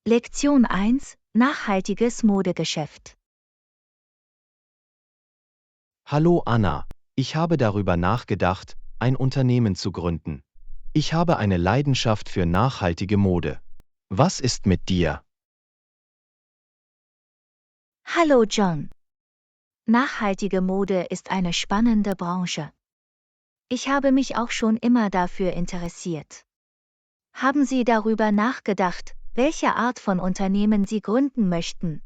Lektion 1: Nachhaltiges Modegeschäft. Hallo Anna, ich habe darüber nachgedacht, ein Unternehmen zu gründen. Ich habe eine Leidenschaft für nachhaltige Mode. Was ist mit dir? Hallo John. Nachhaltige Mode ist eine spannende Branche. Ich habe mich auch schon immer dafür interessiert. Haben Sie darüber nachgedacht, welche Art von Unternehmen Sie gründen möchten?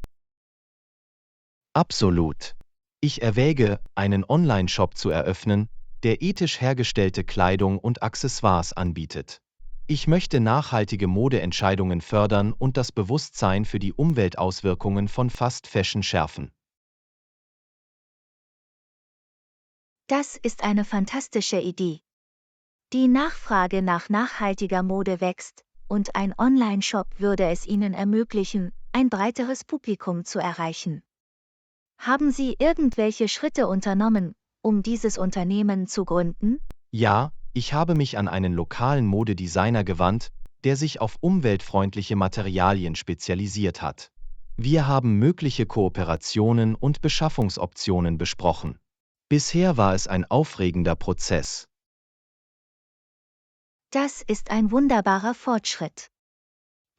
Absolut. Ich erwäge, einen Online-Shop zu eröffnen, der ethisch hergestellte Kleidung und Accessoires anbietet. Ich möchte nachhaltige Modeentscheidungen fördern und das Bewusstsein für die Umweltauswirkungen von Fast Fashion schärfen. Das ist eine fantastische Idee. Die Nachfrage nach nachhaltiger Mode wächst, und ein Online-Shop würde es Ihnen ermöglichen, ein breiteres Publikum zu erreichen. Haben Sie irgendwelche Schritte unternommen, um dieses Unternehmen zu gründen? Ja, ich habe mich an einen lokalen Modedesigner gewandt, der sich auf umweltfreundliche Materialien spezialisiert hat. Wir haben mögliche Kooperationen und Beschaffungsoptionen besprochen. Bisher war es ein aufregender Prozess. Das ist ein wunderbarer Fortschritt.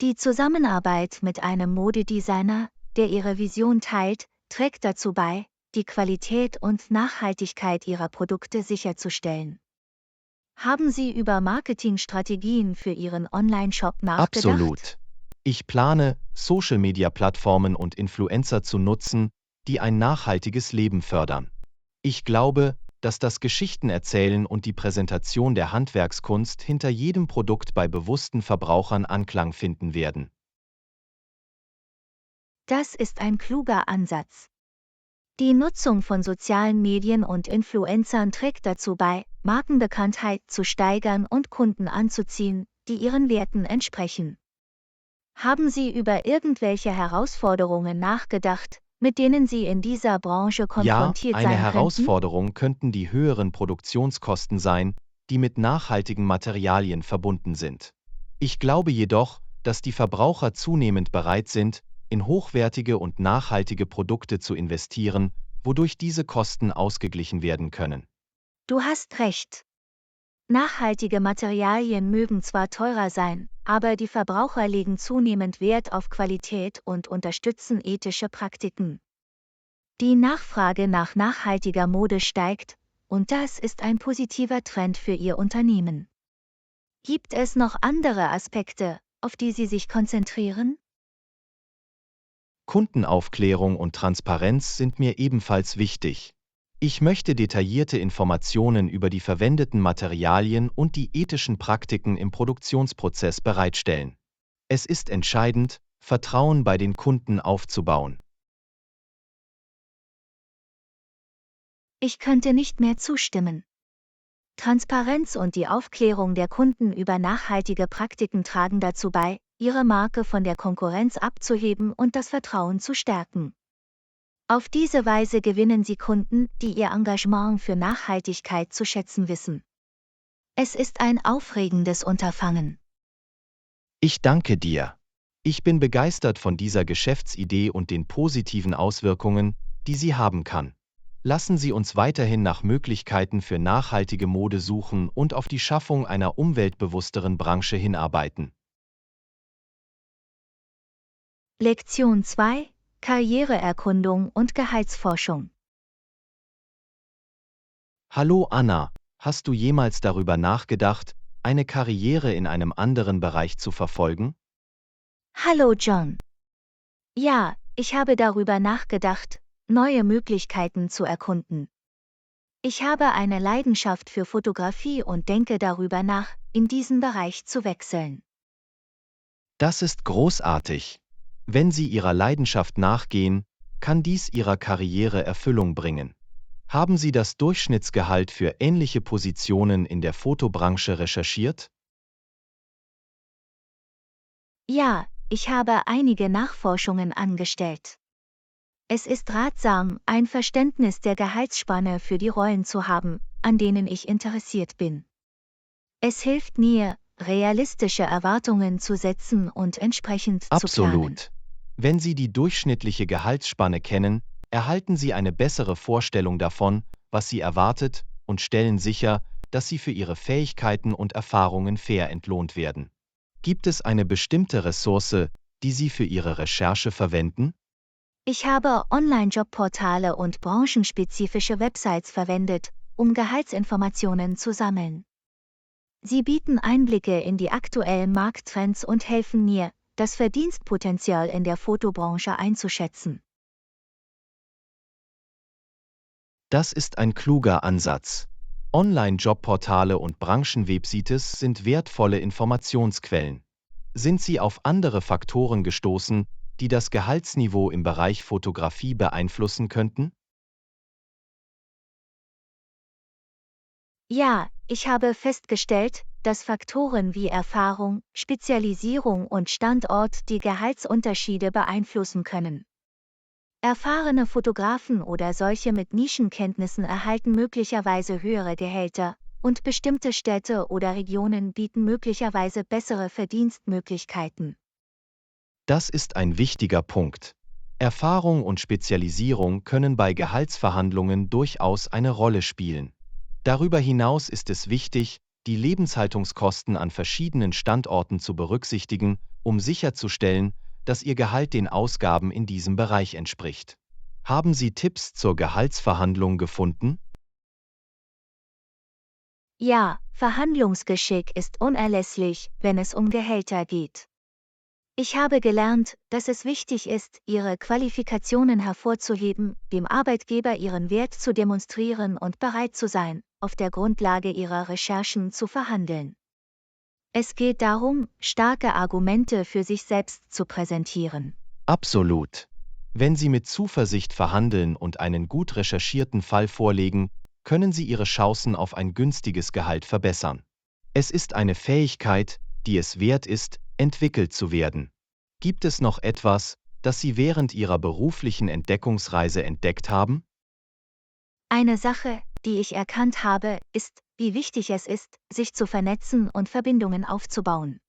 Die Zusammenarbeit mit einem Modedesigner, der Ihre Vision teilt, trägt dazu bei, die Qualität und Nachhaltigkeit Ihrer Produkte sicherzustellen. Haben Sie über Marketingstrategien für Ihren Online-Shop nachgedacht? Absolut. Ich plane, Social-Media-Plattformen und Influencer zu nutzen, die ein nachhaltiges Leben fördern. Ich glaube, dass das Geschichtenerzählen und die Präsentation der Handwerkskunst hinter jedem Produkt bei bewussten Verbrauchern Anklang finden werden. Das ist ein kluger Ansatz. Die Nutzung von sozialen Medien und Influencern trägt dazu bei, Markenbekanntheit zu steigern und Kunden anzuziehen, die ihren Werten entsprechen. Haben Sie über irgendwelche Herausforderungen nachgedacht, mit denen Sie in dieser Branche Ja, konfrontiert eine sein könnten? Herausforderung könnten die höheren Produktionskosten sein, die mit nachhaltigen Materialien verbunden sind. Ich glaube jedoch, dass die Verbraucher zunehmend bereit sind, in hochwertige und nachhaltige Produkte zu investieren, wodurch diese Kosten ausgeglichen werden können. Du hast recht. Nachhaltige Materialien mögen zwar teurer sein, aber die Verbraucher legen zunehmend Wert auf Qualität und unterstützen ethische Praktiken. Die Nachfrage nach nachhaltiger Mode steigt, und das ist ein positiver Trend für Ihr Unternehmen. Gibt es noch andere Aspekte, auf die Sie sich konzentrieren? Kundenaufklärung und Transparenz sind mir ebenfalls wichtig. Ich möchte detaillierte Informationen über die verwendeten Materialien und die ethischen Praktiken im Produktionsprozess bereitstellen. Es ist entscheidend, Vertrauen bei den Kunden aufzubauen. Ich könnte nicht mehr zustimmen. Transparenz und die Aufklärung der Kunden über nachhaltige Praktiken tragen dazu bei, Ihre Marke von der Konkurrenz abzuheben und das Vertrauen zu stärken. Auf diese Weise gewinnen Sie Kunden, die Ihr Engagement für Nachhaltigkeit zu schätzen wissen. Es ist ein aufregendes Unterfangen. Ich danke dir. Ich bin begeistert von dieser Geschäftsidee und den positiven Auswirkungen, die sie haben kann. Lassen Sie uns weiterhin nach Möglichkeiten für nachhaltige Mode suchen und auf die Schaffung einer umweltbewussteren Branche hinarbeiten. Lektion 2: Karriereerkundung und Gehaltsforschung. Hallo Anna, hast du jemals darüber nachgedacht, eine Karriere in einem anderen Bereich zu verfolgen? Hallo John. Ja, ich habe darüber nachgedacht, neue Möglichkeiten zu erkunden. Ich habe eine Leidenschaft für Fotografie und denke darüber nach, in diesen Bereich zu wechseln. Das ist großartig. Wenn Sie Ihrer Leidenschaft nachgehen, kann dies Ihrer Karriere Erfüllung bringen. Haben Sie das Durchschnittsgehalt für ähnliche Positionen in der Fotobranche recherchiert? Ja, ich habe einige Nachforschungen angestellt. Es ist ratsam, ein Verständnis der Gehaltsspanne für die Rollen zu haben, an denen ich interessiert bin. Es hilft mir, realistische Erwartungen zu setzen und entsprechend zu planen. Absolut. Wenn Sie die durchschnittliche Gehaltsspanne kennen, erhalten Sie eine bessere Vorstellung davon, was Sie erwartet, und stellen sicher, dass Sie für Ihre Fähigkeiten und Erfahrungen fair entlohnt werden. Gibt es eine bestimmte Ressource, die Sie für Ihre Recherche verwenden? Ich habe Online-Jobportale und branchenspezifische Websites verwendet, um Gehaltsinformationen zu sammeln. Sie bieten Einblicke in die aktuellen Markttrends und helfen mir, das Verdienstpotenzial in der Fotobranche einzuschätzen. Das ist ein kluger Ansatz. Online-Jobportale und Branchenwebsites sind wertvolle Informationsquellen. Sind Sie auf andere Faktoren gestoßen, die das Gehaltsniveau im Bereich Fotografie beeinflussen könnten? Ja, ich habe festgestellt, dass Faktoren wie Erfahrung, Spezialisierung und Standort die Gehaltsunterschiede beeinflussen können. Erfahrene Fotografen oder solche mit Nischenkenntnissen erhalten möglicherweise höhere Gehälter, und bestimmte Städte oder Regionen bieten möglicherweise bessere Verdienstmöglichkeiten. Das ist ein wichtiger Punkt. Erfahrung und Spezialisierung können bei Gehaltsverhandlungen durchaus eine Rolle spielen. Darüber hinaus ist es wichtig, die Lebenshaltungskosten an verschiedenen Standorten zu berücksichtigen, um sicherzustellen, dass Ihr Gehalt den Ausgaben in diesem Bereich entspricht. Haben Sie Tipps zur Gehaltsverhandlung gefunden? Ja, Verhandlungsgeschick ist unerlässlich, wenn es um Gehälter geht. Ich habe gelernt, dass es wichtig ist, Ihre Qualifikationen hervorzuheben, dem Arbeitgeber Ihren Wert zu demonstrieren und bereit zu sein, auf der Grundlage Ihrer Recherchen zu verhandeln. Es geht darum, starke Argumente für sich selbst zu präsentieren. Absolut. Wenn Sie mit Zuversicht verhandeln und einen gut recherchierten Fall vorlegen, können Sie Ihre Chancen auf ein günstiges Gehalt verbessern. Es ist eine Fähigkeit, die es wert ist, entwickelt zu werden. Gibt es noch etwas, das Sie während Ihrer beruflichen Entdeckungsreise entdeckt haben? Eine Sache, die ich erkannt habe, ist, wie wichtig es ist, sich zu vernetzen und Verbindungen aufzubauen.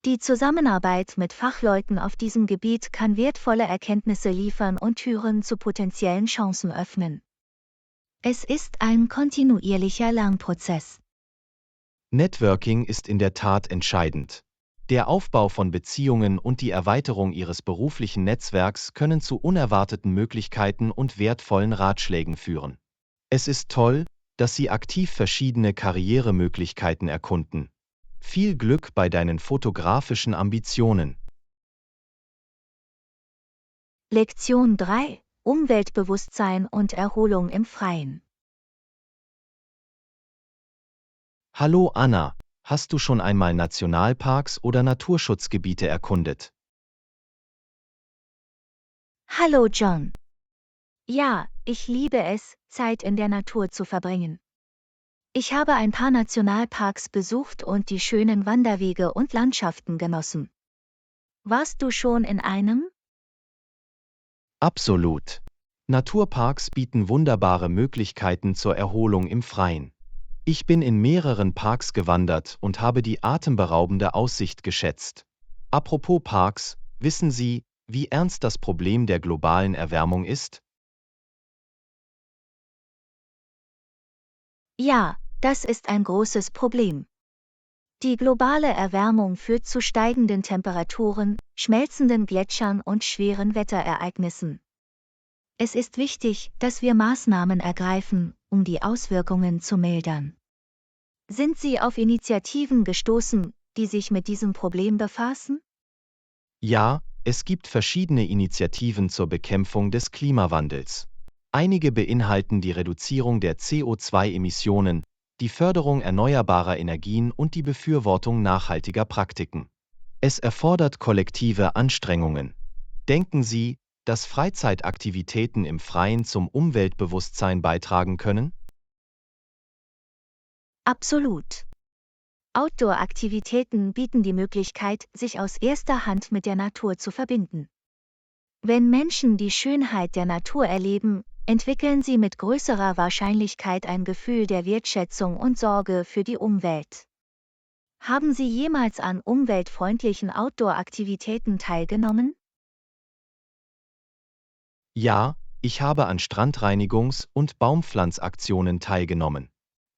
Die Zusammenarbeit mit Fachleuten auf diesem Gebiet kann wertvolle Erkenntnisse liefern und Türen zu potenziellen Chancen öffnen. Es ist ein kontinuierlicher Lernprozess. Networking ist in der Tat entscheidend. Der Aufbau von Beziehungen und die Erweiterung Ihres beruflichen Netzwerks können zu unerwarteten Möglichkeiten und wertvollen Ratschlägen führen. Es ist toll, dass Sie aktiv verschiedene Karrieremöglichkeiten erkunden. Viel Glück bei deinen fotografischen Ambitionen. Lektion 3: Umweltbewusstsein und Erholung im Freien. Hallo Anna, hast du schon einmal Nationalparks oder Naturschutzgebiete erkundet? Hallo John. Ja, ich liebe es, Zeit in der Natur zu verbringen. Ich habe ein paar Nationalparks besucht und die schönen Wanderwege und Landschaften genossen. Warst du schon in einem? Absolut. Naturparks bieten wunderbare Möglichkeiten zur Erholung im Freien. Ich bin in mehreren Parks gewandert und habe die atemberaubende Aussicht geschätzt. Apropos Parks, wissen Sie, wie ernst das Problem der globalen Erwärmung ist? Ja, das ist ein großes Problem. Die globale Erwärmung führt zu steigenden Temperaturen, schmelzenden Gletschern und schweren Wetterereignissen. Es ist wichtig, dass wir Maßnahmen ergreifen, um die Auswirkungen zu mildern. Sind Sie auf Initiativen gestoßen, die sich mit diesem Problem befassen? Ja, es gibt verschiedene Initiativen zur Bekämpfung des Klimawandels. Einige beinhalten die Reduzierung der CO2-Emissionen, die Förderung erneuerbarer Energien und die Befürwortung nachhaltiger Praktiken. Es erfordert kollektive Anstrengungen. Denken Sie, dass Freizeitaktivitäten im Freien zum Umweltbewusstsein beitragen können? Absolut. Outdoor-Aktivitäten bieten die Möglichkeit, sich aus erster Hand mit der Natur zu verbinden. Wenn Menschen die Schönheit der Natur erleben, entwickeln sie mit größerer Wahrscheinlichkeit ein Gefühl der Wertschätzung und Sorge für die Umwelt. Haben Sie jemals an umweltfreundlichen Outdoor-Aktivitäten teilgenommen? Ja, ich habe an Strandreinigungs- und Baumpflanzaktionen teilgenommen.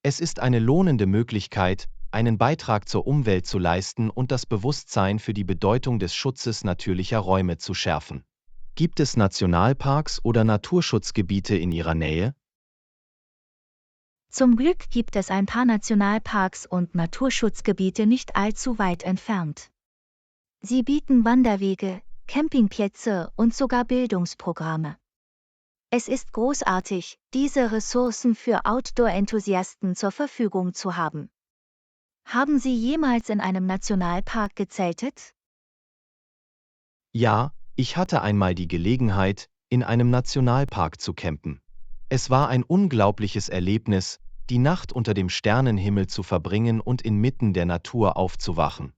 Es ist eine lohnende Möglichkeit, einen Beitrag zur Umwelt zu leisten und das Bewusstsein für die Bedeutung des Schutzes natürlicher Räume zu schärfen. Gibt es Nationalparks oder Naturschutzgebiete in Ihrer Nähe? Zum Glück gibt es ein paar Nationalparks und Naturschutzgebiete nicht allzu weit entfernt. Sie bieten Wanderwege, Campingplätze und sogar Bildungsprogramme. Es ist großartig, diese Ressourcen für Outdoor-Enthusiasten zur Verfügung zu haben. Haben Sie jemals in einem Nationalpark gezeltet? Ja, ich hatte einmal die Gelegenheit, in einem Nationalpark zu campen. Es war ein unglaubliches Erlebnis, die Nacht unter dem Sternenhimmel zu verbringen und inmitten der Natur aufzuwachen.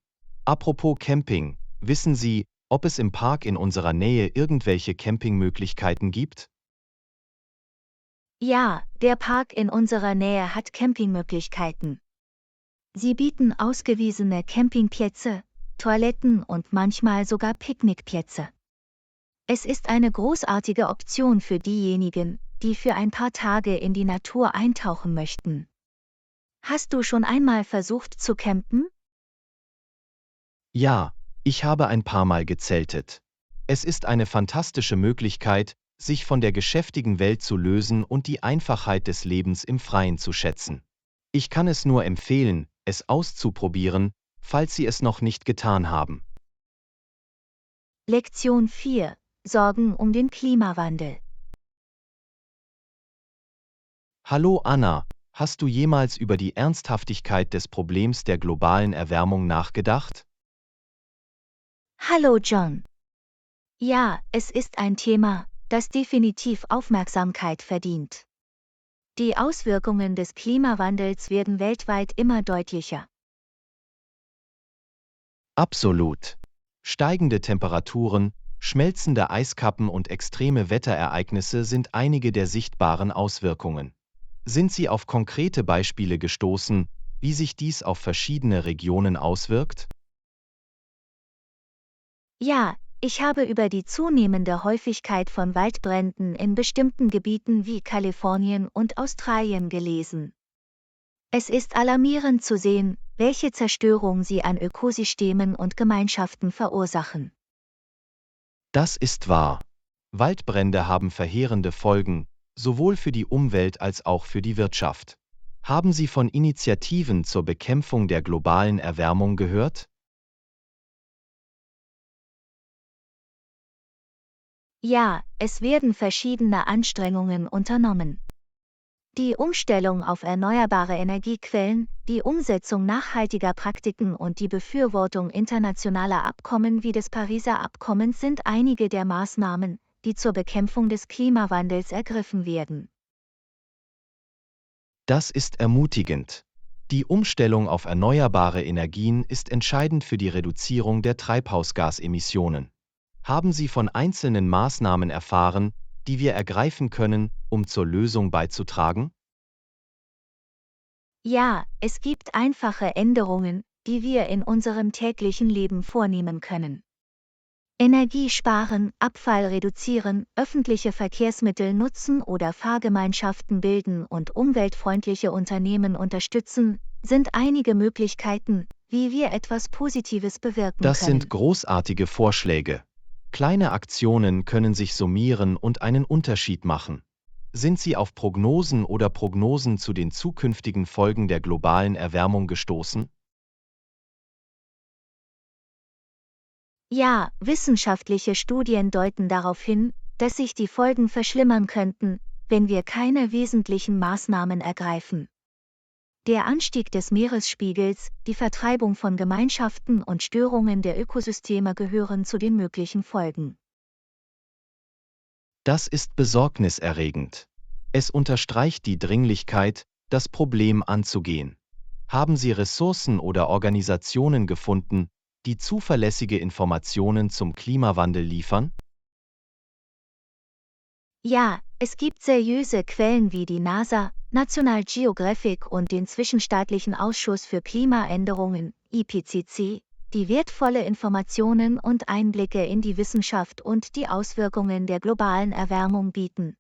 Apropos Camping, wissen Sie, ob es im Park in unserer Nähe irgendwelche Campingmöglichkeiten gibt? Ja, der Park in unserer Nähe hat Campingmöglichkeiten. Sie bieten ausgewiesene Campingplätze, Toiletten und manchmal sogar Picknickplätze. Es ist eine großartige Option für diejenigen, die für ein paar Tage in die Natur eintauchen möchten. Hast du schon einmal versucht zu campen? Ja, ich habe ein paar Mal gezeltet. Es ist eine fantastische Möglichkeit, sich von der geschäftigen Welt zu lösen und die Einfachheit des Lebens im Freien zu schätzen. Ich kann es nur empfehlen, es auszuprobieren, falls Sie es noch nicht getan haben. Lektion 4: Sorgen um den Klimawandel. Hallo Anna, hast du jemals über die Ernsthaftigkeit des Problems der globalen Erwärmung nachgedacht? Hallo John. Ja, es ist ein Thema, das definitiv Aufmerksamkeit verdient. Die Auswirkungen des Klimawandels werden weltweit immer deutlicher. Absolut. Steigende Temperaturen, schmelzende Eiskappen und extreme Wetterereignisse sind einige der sichtbaren Auswirkungen. Sind Sie auf konkrete Beispiele gestoßen, wie sich dies auf verschiedene Regionen auswirkt? Ja, ich habe über die zunehmende Häufigkeit von Waldbränden in bestimmten Gebieten wie Kalifornien und Australien gelesen. Es ist alarmierend zu sehen, welche Zerstörung sie an Ökosystemen und Gemeinschaften verursachen. Das ist wahr. Waldbrände haben verheerende Folgen, sowohl für die Umwelt als auch für die Wirtschaft. Haben Sie von Initiativen zur Bekämpfung der globalen Erwärmung gehört? Ja, es werden verschiedene Anstrengungen unternommen. Die Umstellung auf erneuerbare Energiequellen, die Umsetzung nachhaltiger Praktiken und die Befürwortung internationaler Abkommen wie des Pariser Abkommens sind einige der Maßnahmen, die zur Bekämpfung des Klimawandels ergriffen werden. Das ist ermutigend. Die Umstellung auf erneuerbare Energien ist entscheidend für die Reduzierung der Treibhausgasemissionen. Haben Sie von einzelnen Maßnahmen erfahren, die wir ergreifen können, um zur Lösung beizutragen? Ja, es gibt einfache Änderungen, die wir in unserem täglichen Leben vornehmen können. Energie sparen, Abfall reduzieren, öffentliche Verkehrsmittel nutzen oder Fahrgemeinschaften bilden und umweltfreundliche Unternehmen unterstützen, sind einige Möglichkeiten, wie wir etwas Positives bewirken Das sind können. großartige Vorschläge. Kleine Aktionen können sich summieren und einen Unterschied machen. Sind Sie auf Prognosen zu den zukünftigen Folgen der globalen Erwärmung gestoßen? Ja, wissenschaftliche Studien deuten darauf hin, dass sich die Folgen verschlimmern könnten, wenn wir keine wesentlichen Maßnahmen ergreifen. Der Anstieg des Meeresspiegels, die Vertreibung von Gemeinschaften und Störungen der Ökosysteme gehören zu den möglichen Folgen. Das ist besorgniserregend. Es unterstreicht die Dringlichkeit, das Problem anzugehen. Haben Sie Ressourcen oder Organisationen gefunden, die zuverlässige Informationen zum Klimawandel liefern? Ja, es gibt seriöse Quellen wie die NASA, National Geographic und den Zwischenstaatlichen Ausschuss für Klimaänderungen, IPCC, die wertvolle Informationen und Einblicke in die Wissenschaft und die Auswirkungen der globalen Erwärmung bieten.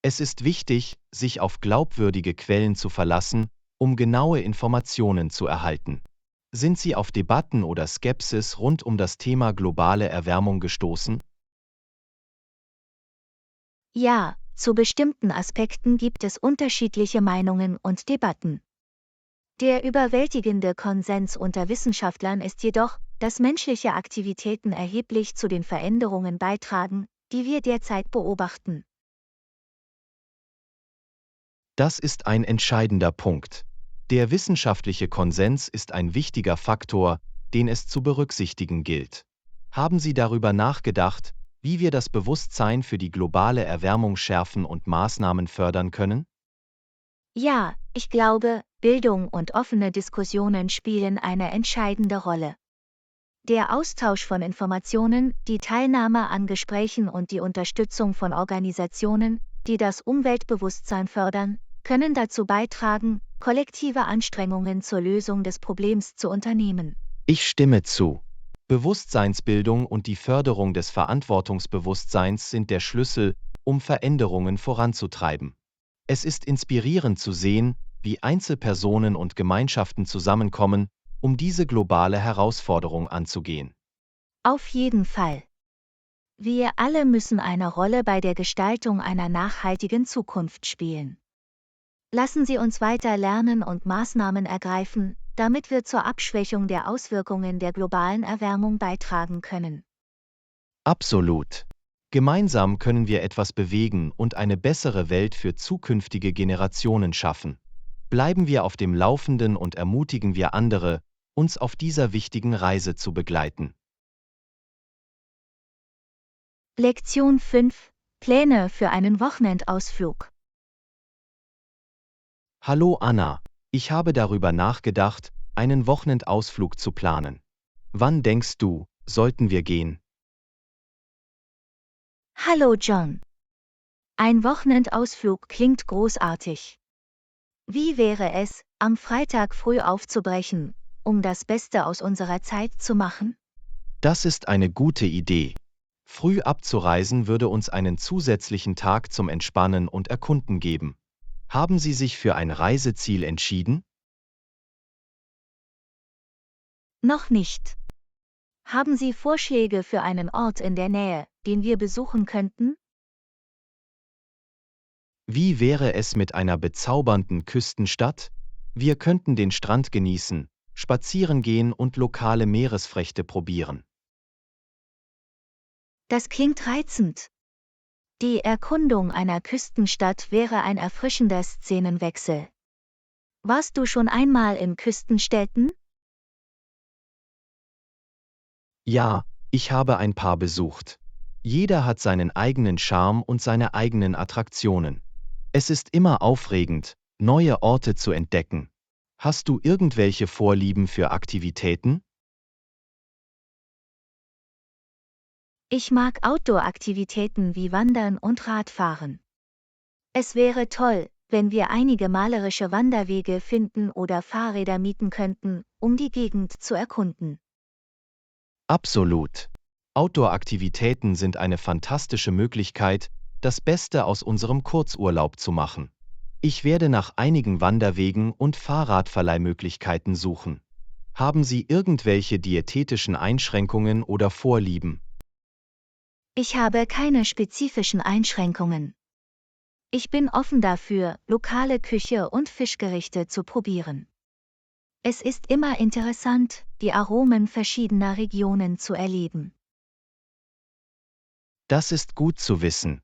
Es ist wichtig, sich auf glaubwürdige Quellen zu verlassen, um genaue Informationen zu erhalten. Sind Sie auf Debatten oder Skepsis rund um das Thema globale Erwärmung gestoßen? Ja, zu bestimmten Aspekten gibt es unterschiedliche Meinungen und Debatten. Der überwältigende Konsens unter Wissenschaftlern ist jedoch, dass menschliche Aktivitäten erheblich zu den Veränderungen beitragen, die wir derzeit beobachten. Das ist ein entscheidender Punkt. Der wissenschaftliche Konsens ist ein wichtiger Faktor, den es zu berücksichtigen gilt. Haben Sie darüber nachgedacht, wie wir das Bewusstsein für die globale Erwärmung schärfen und Maßnahmen fördern können? Ja, ich glaube, Bildung und offene Diskussionen spielen eine entscheidende Rolle. Der Austausch von Informationen, die Teilnahme an Gesprächen und die Unterstützung von Organisationen, die das Umweltbewusstsein fördern, können dazu beitragen, kollektive Anstrengungen zur Lösung des Problems zu unternehmen. Ich stimme zu. Bewusstseinsbildung und die Förderung des Verantwortungsbewusstseins sind der Schlüssel, um Veränderungen voranzutreiben. Es ist inspirierend zu sehen, wie Einzelpersonen und Gemeinschaften zusammenkommen, um diese globale Herausforderung anzugehen. Auf jeden Fall. Wir alle müssen eine Rolle bei der Gestaltung einer nachhaltigen Zukunft spielen. Lassen Sie uns weiter lernen und Maßnahmen ergreifen, damit wir zur Abschwächung der Auswirkungen der globalen Erwärmung beitragen können. Absolut. Gemeinsam können wir etwas bewegen und eine bessere Welt für zukünftige Generationen schaffen. Bleiben wir auf dem Laufenden und ermutigen wir andere, uns auf dieser wichtigen Reise zu begleiten. Lektion 5: Pläne für einen Wochenendausflug. Hallo Anna, ich habe darüber nachgedacht, einen Wochenendausflug zu planen. Wann denkst du, sollten wir gehen? Hallo John. Ein Wochenendausflug klingt großartig. Wie wäre es, am Freitag früh aufzubrechen, um das Beste aus unserer Zeit zu machen? Das ist eine gute Idee. Früh abzureisen würde uns einen zusätzlichen Tag zum Entspannen und Erkunden geben. Haben Sie sich für ein Reiseziel entschieden? Noch nicht. Haben Sie Vorschläge für einen Ort in der Nähe, den wir besuchen könnten? Wie wäre es mit einer bezaubernden Küstenstadt? Wir könnten den Strand genießen, spazieren gehen und lokale Meeresfrüchte probieren. Das klingt reizend. Die Erkundung einer Küstenstadt wäre ein erfrischender Szenenwechsel. Warst du schon einmal in Küstenstädten? Ja, ich habe ein paar besucht. Jeder hat seinen eigenen Charme und seine eigenen Attraktionen. Es ist immer aufregend, neue Orte zu entdecken. Hast du irgendwelche Vorlieben für Aktivitäten? Ich mag Outdoor-Aktivitäten wie Wandern und Radfahren. Es wäre toll, wenn wir einige malerische Wanderwege finden oder Fahrräder mieten könnten, um die Gegend zu erkunden. Absolut. Outdoor-Aktivitäten sind eine fantastische Möglichkeit, das Beste aus unserem Kurzurlaub zu machen. Ich werde nach einigen Wanderwegen und Fahrradverleihmöglichkeiten suchen. Haben Sie irgendwelche diätetischen Einschränkungen oder Vorlieben? Ich habe keine spezifischen Einschränkungen. Ich bin offen dafür, lokale Küche und Fischgerichte zu probieren. Es ist immer interessant, die Aromen verschiedener Regionen zu erleben. Das ist gut zu wissen.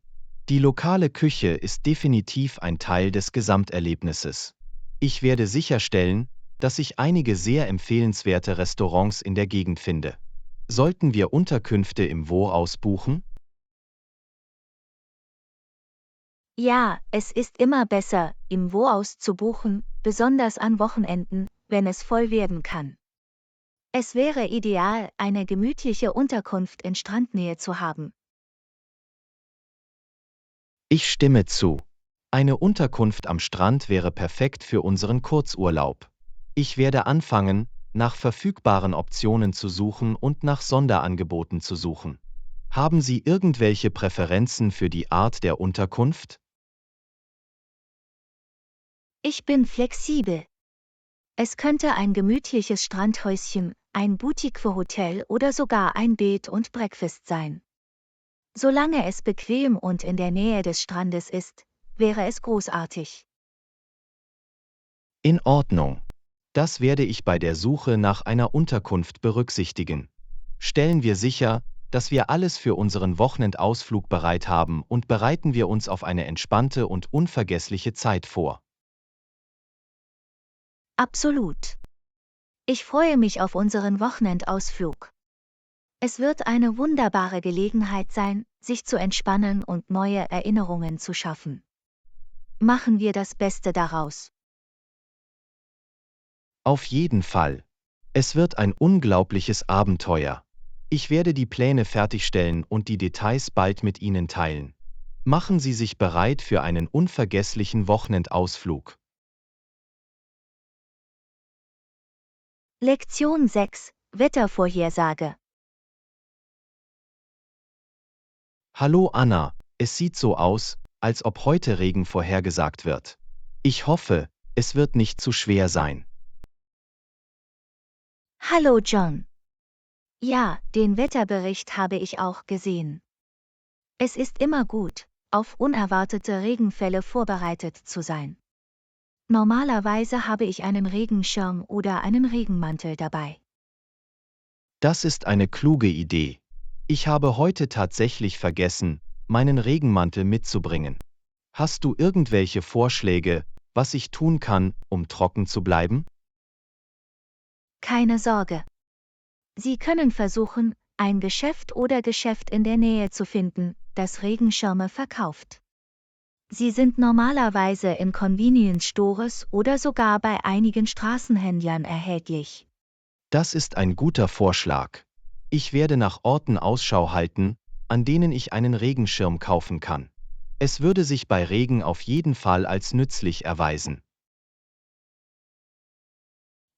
Die lokale Küche ist definitiv ein Teil des Gesamterlebnisses. Ich werde sicherstellen, dass ich einige sehr empfehlenswerte Restaurants in der Gegend finde. Sollten wir Unterkünfte im Voraus buchen? Ja, es ist immer besser, im Voraus zu buchen, besonders an Wochenenden, wenn es voll werden kann. Es wäre ideal, eine gemütliche Unterkunft in Strandnähe zu haben. Ich stimme zu. Eine Unterkunft am Strand wäre perfekt für unseren Kurzurlaub. Ich werde anfangen, nach verfügbaren Optionen zu suchen und nach Sonderangeboten zu suchen. Haben Sie irgendwelche Präferenzen für die Art der Unterkunft? Ich bin flexibel. Es könnte ein gemütliches Strandhäuschen, ein Boutique-Hotel oder sogar ein Bed and Breakfast sein. Solange es bequem und in der Nähe des Strandes ist, wäre es großartig. In Ordnung. Das werde ich bei der Suche nach einer Unterkunft berücksichtigen. Stellen wir sicher, dass wir alles für unseren Wochenendausflug bereit haben und bereiten wir uns auf eine entspannte und unvergessliche Zeit vor. Absolut. Ich freue mich auf unseren Wochenendausflug. Es wird eine wunderbare Gelegenheit sein, sich zu entspannen und neue Erinnerungen zu schaffen. Machen wir das Beste daraus. Auf jeden Fall. Es wird ein unglaubliches Abenteuer. Ich werde die Pläne fertigstellen und die Details bald mit Ihnen teilen. Machen Sie sich bereit für einen unvergesslichen Wochenendausflug. Lektion 6: Wettervorhersage. Hallo Anna, es sieht so aus, als ob heute Regen vorhergesagt wird. Ich hoffe, es wird nicht zu schwer sein. Hallo John. Ja, den Wetterbericht habe ich auch gesehen. Es ist immer gut, auf unerwartete Regenfälle vorbereitet zu sein. Normalerweise habe ich einen Regenschirm oder einen Regenmantel dabei. Das ist eine kluge Idee. Ich habe heute tatsächlich vergessen, meinen Regenmantel mitzubringen. Hast du irgendwelche Vorschläge, was ich tun kann, um trocken zu bleiben? Keine Sorge. Sie können versuchen, ein Geschäft in der Nähe zu finden, das Regenschirme verkauft. Sie sind normalerweise in Convenience Stores oder sogar bei einigen Straßenhändlern erhältlich. Das ist ein guter Vorschlag. Ich werde nach Orten Ausschau halten, an denen ich einen Regenschirm kaufen kann. Es würde sich bei Regen auf jeden Fall als nützlich erweisen.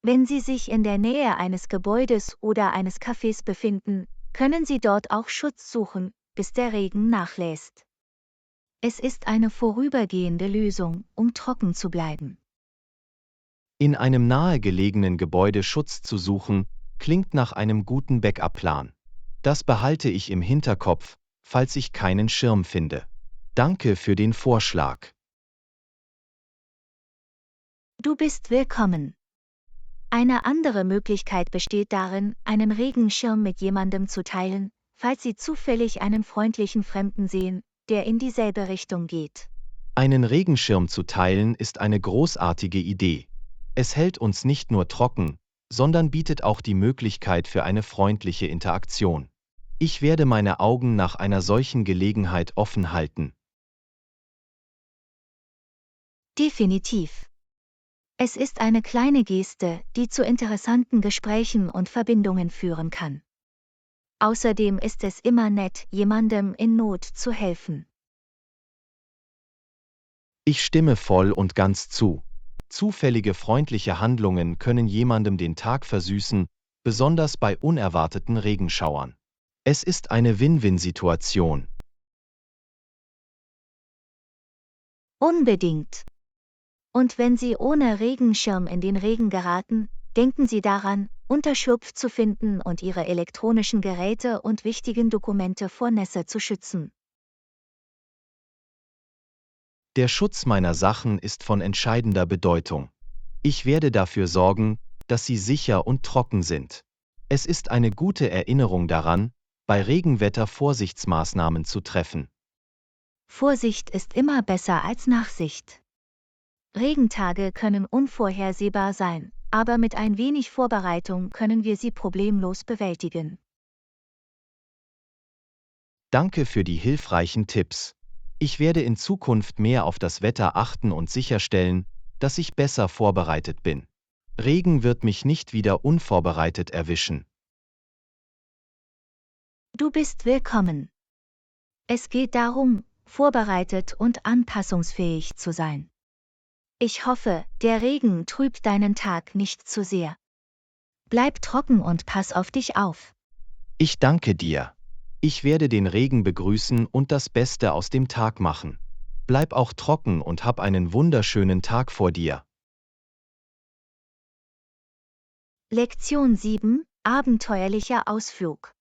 Wenn Sie sich in der Nähe eines Gebäudes oder eines Cafés befinden, können Sie dort auch Schutz suchen, bis der Regen nachlässt. Es ist eine vorübergehende Lösung, um trocken zu bleiben. In einem nahegelegenen Gebäude Schutz zu suchen, klingt nach einem guten Backup-Plan. Das behalte ich im Hinterkopf, falls ich keinen Schirm finde. Danke für den Vorschlag. Du bist willkommen. Eine andere Möglichkeit besteht darin, einen Regenschirm mit jemandem zu teilen, falls Sie zufällig einen freundlichen Fremden sehen, der in dieselbe Richtung geht. Einen Regenschirm zu teilen ist eine großartige Idee. Es hält uns nicht nur trocken, sondern bietet auch die Möglichkeit für eine freundliche Interaktion. Ich werde meine Augen nach einer solchen Gelegenheit offen halten. Definitiv. Es ist eine kleine Geste, die zu interessanten Gesprächen und Verbindungen führen kann. Außerdem ist es immer nett, jemandem in Not zu helfen. Ich stimme voll und ganz zu. Zufällige freundliche Handlungen können jemandem den Tag versüßen, besonders bei unerwarteten Regenschauern. Es ist eine Win-Win-Situation. Unbedingt. Und wenn Sie ohne Regenschirm in den Regen geraten, denken Sie daran, Unterschlupf zu finden und Ihre elektronischen Geräte und wichtigen Dokumente vor Nässe zu schützen. Der Schutz meiner Sachen ist von entscheidender Bedeutung. Ich werde dafür sorgen, dass sie sicher und trocken sind. Es ist eine gute Erinnerung daran, bei Regenwetter Vorsichtsmaßnahmen zu treffen. Vorsicht ist immer besser als Nachsicht. Regentage können unvorhersehbar sein, aber mit ein wenig Vorbereitung können wir sie problemlos bewältigen. Danke für die hilfreichen Tipps. Ich werde in Zukunft mehr auf das Wetter achten und sicherstellen, dass ich besser vorbereitet bin. Regen wird mich nicht wieder unvorbereitet erwischen. Du bist willkommen. Es geht darum, vorbereitet und anpassungsfähig zu sein. Ich hoffe, der Regen trübt deinen Tag nicht zu sehr. Bleib trocken und pass auf dich auf. Ich danke dir. Ich werde den Regen begrüßen und das Beste aus dem Tag machen. Bleib auch trocken und hab einen wunderschönen Tag vor dir. Lektion 7: Abenteuerlicher Ausflug.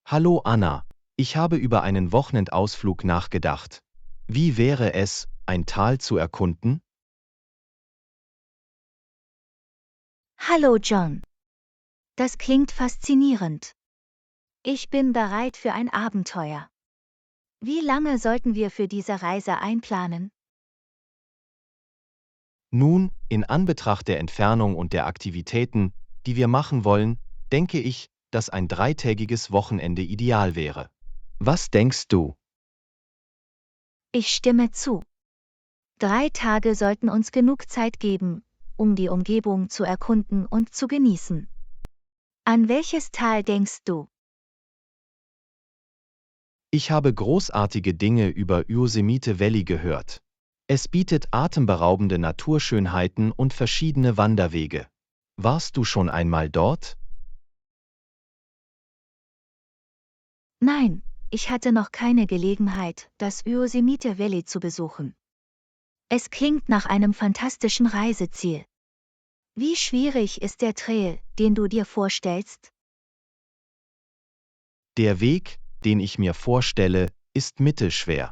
Hallo Anna, ich habe über einen Wochenendausflug nachgedacht. Wie wäre es, ein Tal zu erkunden? Hallo John. Das klingt faszinierend. Ich bin bereit für ein Abenteuer. Wie lange sollten wir für diese Reise einplanen? Nun, in Anbetracht der Entfernung und der Aktivitäten, die wir machen wollen, denke ich, dass ein dreitägiges Wochenende ideal wäre. Was denkst du? Ich stimme zu. 3 Tage sollten uns genug Zeit geben, um die Umgebung zu erkunden und zu genießen. An welches Tal denkst du? Ich habe großartige Dinge über Yosemite Valley gehört. Es bietet atemberaubende Naturschönheiten und verschiedene Wanderwege. Warst du schon einmal dort? Nein, ich hatte noch keine Gelegenheit, das Yosemite Valley zu besuchen. Es klingt nach einem fantastischen Reiseziel. Wie schwierig ist der Trail, den du dir vorstellst? Der Weg, den ich mir vorstelle, ist mittelschwer.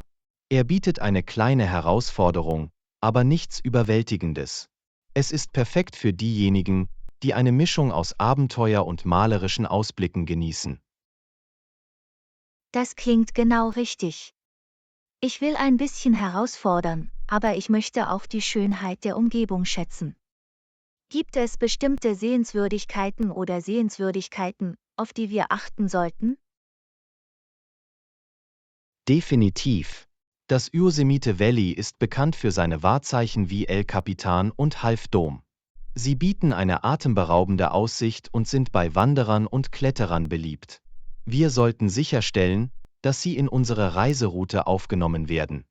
Er bietet eine kleine Herausforderung, aber nichts Überwältigendes. Es ist perfekt für diejenigen, die eine Mischung aus Abenteuer und malerischen Ausblicken genießen. Das klingt genau richtig. Ich will ein bisschen herausfordern, aber ich möchte auch die Schönheit der Umgebung schätzen. Gibt es bestimmte Sehenswürdigkeiten oder Sehenswürdigkeiten, auf die wir achten sollten? Definitiv. Das Yosemite Valley ist bekannt für seine Wahrzeichen wie El Capitan und Half Dome. Sie bieten eine atemberaubende Aussicht und sind bei Wanderern und Kletterern beliebt. Wir sollten sicherstellen, dass sie in unsere Reiseroute aufgenommen werden.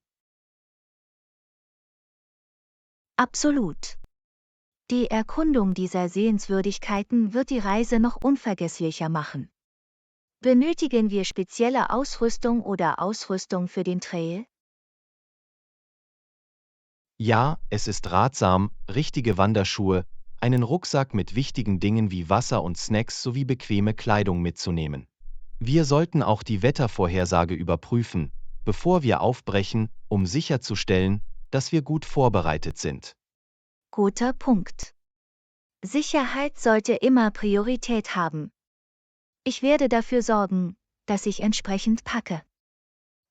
Absolut. Die Erkundung dieser Sehenswürdigkeiten wird die Reise noch unvergesslicher machen. Benötigen wir spezielle Ausrüstung oder Ausrüstung für den Trail? Ja, es ist ratsam, richtige Wanderschuhe, einen Rucksack mit wichtigen Dingen wie Wasser und Snacks sowie bequeme Kleidung mitzunehmen. Wir sollten auch die Wettervorhersage überprüfen, bevor wir aufbrechen, um sicherzustellen, dass wir gut vorbereitet sind. Guter Punkt. Sicherheit sollte immer Priorität haben. Ich werde dafür sorgen, dass ich entsprechend packe.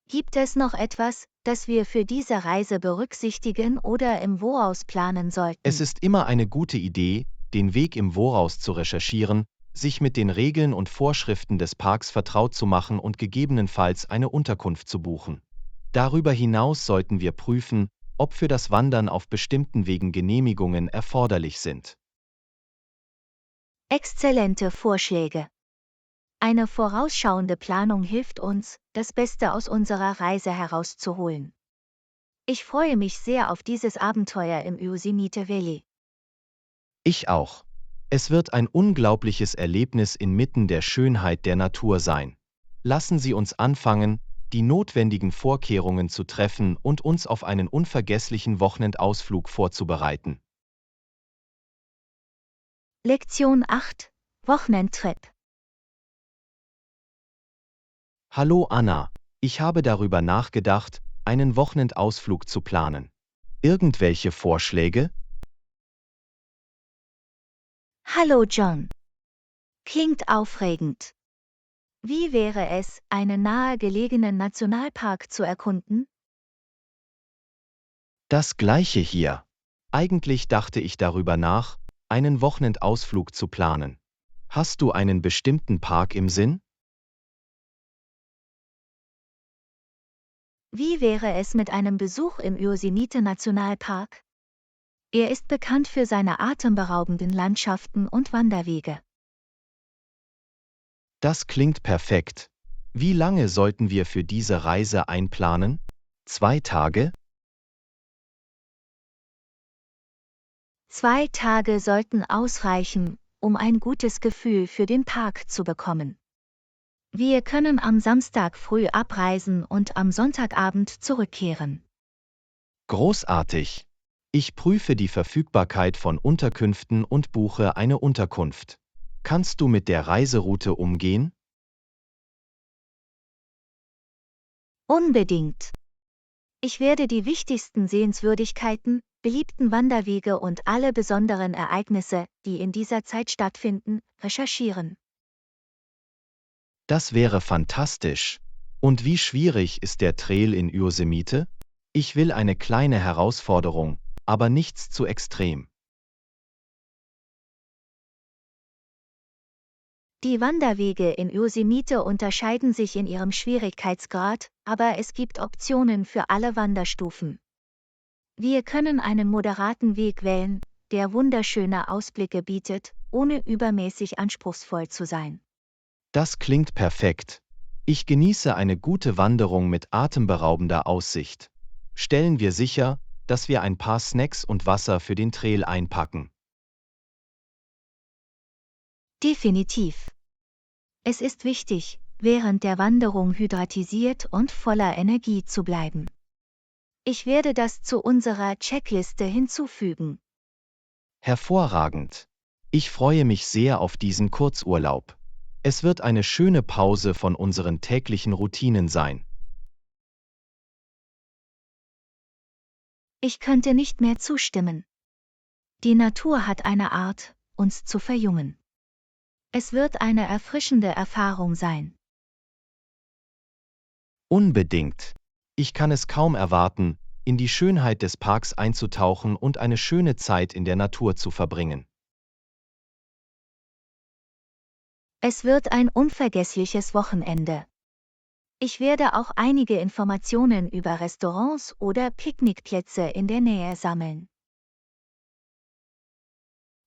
Gibt es noch etwas, das wir für diese Reise berücksichtigen oder im Voraus planen sollten? Es ist immer eine gute Idee, den Weg im Voraus zu recherchieren, sich mit den Regeln und Vorschriften des Parks vertraut zu machen und gegebenenfalls eine Unterkunft zu buchen. Darüber hinaus sollten wir prüfen, ob für das Wandern auf bestimmten Wegen Genehmigungen erforderlich sind. Exzellente Vorschläge. Eine vorausschauende Planung hilft uns, das Beste aus unserer Reise herauszuholen. Ich freue mich sehr auf dieses Abenteuer im Yosemite Valley. Ich auch. Es wird ein unglaubliches Erlebnis inmitten der Schönheit der Natur sein. Lassen Sie uns anfangen, die notwendigen Vorkehrungen zu treffen und uns auf einen unvergesslichen Wochenendausflug vorzubereiten. Lektion 8: Wochenendtrip. Hallo Anna, ich habe darüber nachgedacht, einen Wochenendausflug zu planen. Irgendwelche Vorschläge? Hallo John. Klingt aufregend. Wie wäre es, einen nahegelegenen Nationalpark zu erkunden? Das gleiche hier. Eigentlich dachte ich darüber nach, einen Wochenendausflug zu planen. Hast du einen bestimmten Park im Sinn? Wie wäre es mit einem Besuch im Yosemite Nationalpark? Er ist bekannt für seine atemberaubenden Landschaften und Wanderwege. Das klingt perfekt. Wie lange sollten wir für diese Reise einplanen? 2 Tage? 2 Tage sollten ausreichen, um ein gutes Gefühl für den Park zu bekommen. Wir können am Samstag früh abreisen und am Sonntagabend zurückkehren. Großartig. Ich prüfe die Verfügbarkeit von Unterkünften und buche eine Unterkunft. Kannst du mit der Reiseroute umgehen? Unbedingt. Ich werde die wichtigsten Sehenswürdigkeiten, beliebten Wanderwege und alle besonderen Ereignisse, die in dieser Zeit stattfinden, recherchieren. Das wäre fantastisch. Und wie schwierig ist der Trail in Yosemite? Ich will eine kleine Herausforderung, aber nichts zu extrem. Die Wanderwege in Yosemite unterscheiden sich in ihrem Schwierigkeitsgrad, aber es gibt Optionen für alle Wanderstufen. Wir können einen moderaten Weg wählen, der wunderschöne Ausblicke bietet, ohne übermäßig anspruchsvoll zu sein. Das klingt perfekt. Ich genieße eine gute Wanderung mit atemberaubender Aussicht. Stellen wir sicher, dass wir ein paar Snacks und Wasser für den Trail einpacken. Definitiv. Es ist wichtig, während der Wanderung hydratisiert und voller Energie zu bleiben. Ich werde das zu unserer Checkliste hinzufügen. Hervorragend. Ich freue mich sehr auf diesen Kurzurlaub. Es wird eine schöne Pause von unseren täglichen Routinen sein. Ich könnte nicht mehr zustimmen. Die Natur hat eine Art, uns zu verjüngen. Es wird eine erfrischende Erfahrung sein. Unbedingt. Ich kann es kaum erwarten, in die Schönheit des Parks einzutauchen und eine schöne Zeit in der Natur zu verbringen. Es wird ein unvergessliches Wochenende. Ich werde auch einige Informationen über Restaurants oder Picknickplätze in der Nähe sammeln.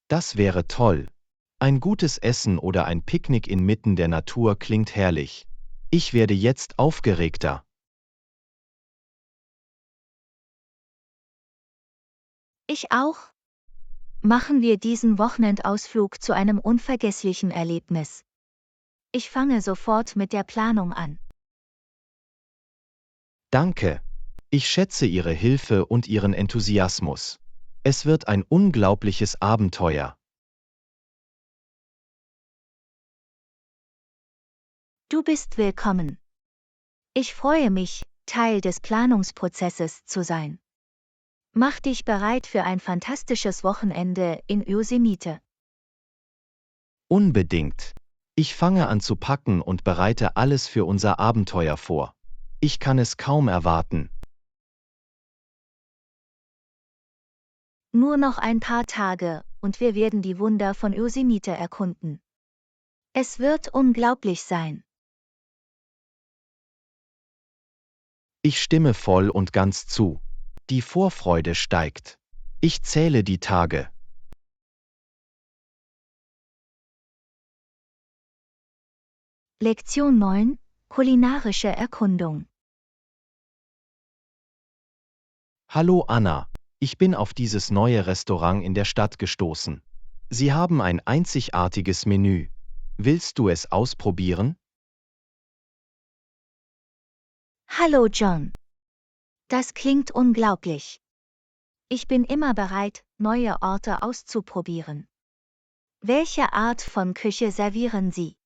Das wäre toll. Ein gutes Essen oder ein Picknick inmitten der Natur klingt herrlich. Ich werde jetzt aufgeregter. Ich auch. Machen wir diesen Wochenendausflug zu einem unvergesslichen Erlebnis. Ich fange sofort mit der Planung an. Danke. Ich schätze Ihre Hilfe und Ihren Enthusiasmus. Es wird ein unglaubliches Abenteuer. Du bist willkommen. Ich freue mich, Teil des Planungsprozesses zu sein. Mach dich bereit für ein fantastisches Wochenende in Yosemite. Unbedingt. Ich fange an zu packen und bereite alles für unser Abenteuer vor. Ich kann es kaum erwarten. Nur noch ein paar Tage, und wir werden die Wunder von Yosemite erkunden. Es wird unglaublich sein. Ich stimme voll und ganz zu. Die Vorfreude steigt. Ich zähle die Tage. Lektion 9: Kulinarische Erkundung. Hallo Anna, ich bin auf dieses neue Restaurant in der Stadt gestoßen. Sie haben ein einzigartiges Menü. Willst du es ausprobieren? Hallo John. Das klingt unglaublich. Ich bin immer bereit, neue Orte auszuprobieren. Welche Art von Küche servieren Sie?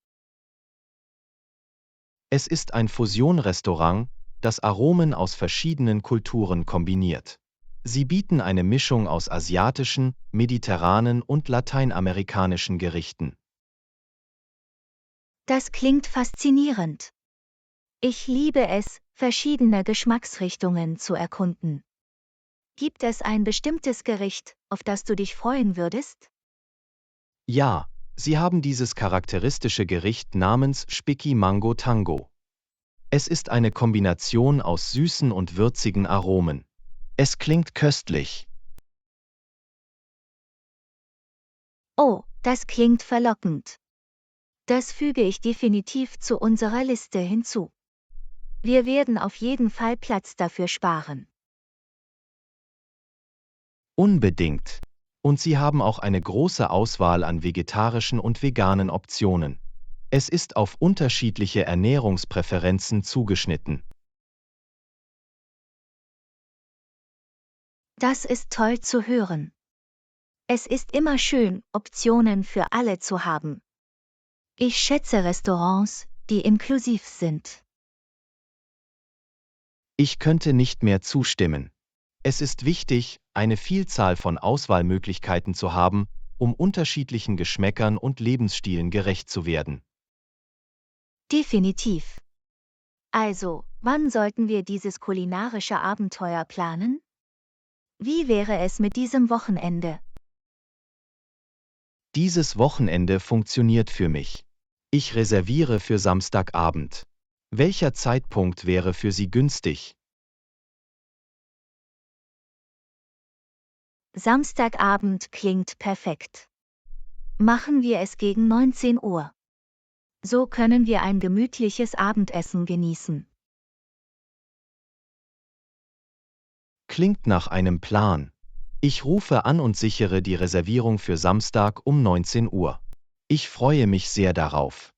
Es ist ein Fusion-Restaurant, das Aromen aus verschiedenen Kulturen kombiniert. Sie bieten eine Mischung aus asiatischen, mediterranen und lateinamerikanischen Gerichten. Das klingt faszinierend. Ich liebe es, verschiedene Geschmacksrichtungen zu erkunden. Gibt es ein bestimmtes Gericht, auf das du dich freuen würdest? Ja, sie haben dieses charakteristische Gericht namens Spiky Mango Tango. Es ist eine Kombination aus süßen und würzigen Aromen. Es klingt köstlich. Oh, das klingt verlockend. Das füge ich definitiv zu unserer Liste hinzu. Wir werden auf jeden Fall Platz dafür sparen. Unbedingt. Und sie haben auch eine große Auswahl an vegetarischen und veganen Optionen. Es ist auf unterschiedliche Ernährungspräferenzen zugeschnitten. Das ist toll zu hören. Es ist immer schön, Optionen für alle zu haben. Ich schätze Restaurants, die inklusiv sind. Ich könnte nicht mehr zustimmen. Es ist wichtig, eine Vielzahl von Auswahlmöglichkeiten zu haben, um unterschiedlichen Geschmäckern und Lebensstilen gerecht zu werden. Definitiv. Also, wann sollten wir dieses kulinarische Abenteuer planen? Wie wäre es mit diesem Wochenende? Dieses Wochenende funktioniert für mich. Ich reserviere für Samstagabend. Welcher Zeitpunkt wäre für Sie günstig? Samstagabend klingt perfekt. Machen wir es gegen 19 Uhr. So können wir ein gemütliches Abendessen genießen. Klingt nach einem Plan. Ich rufe an und sichere die Reservierung für Samstag um 19 Uhr. Ich freue mich sehr darauf.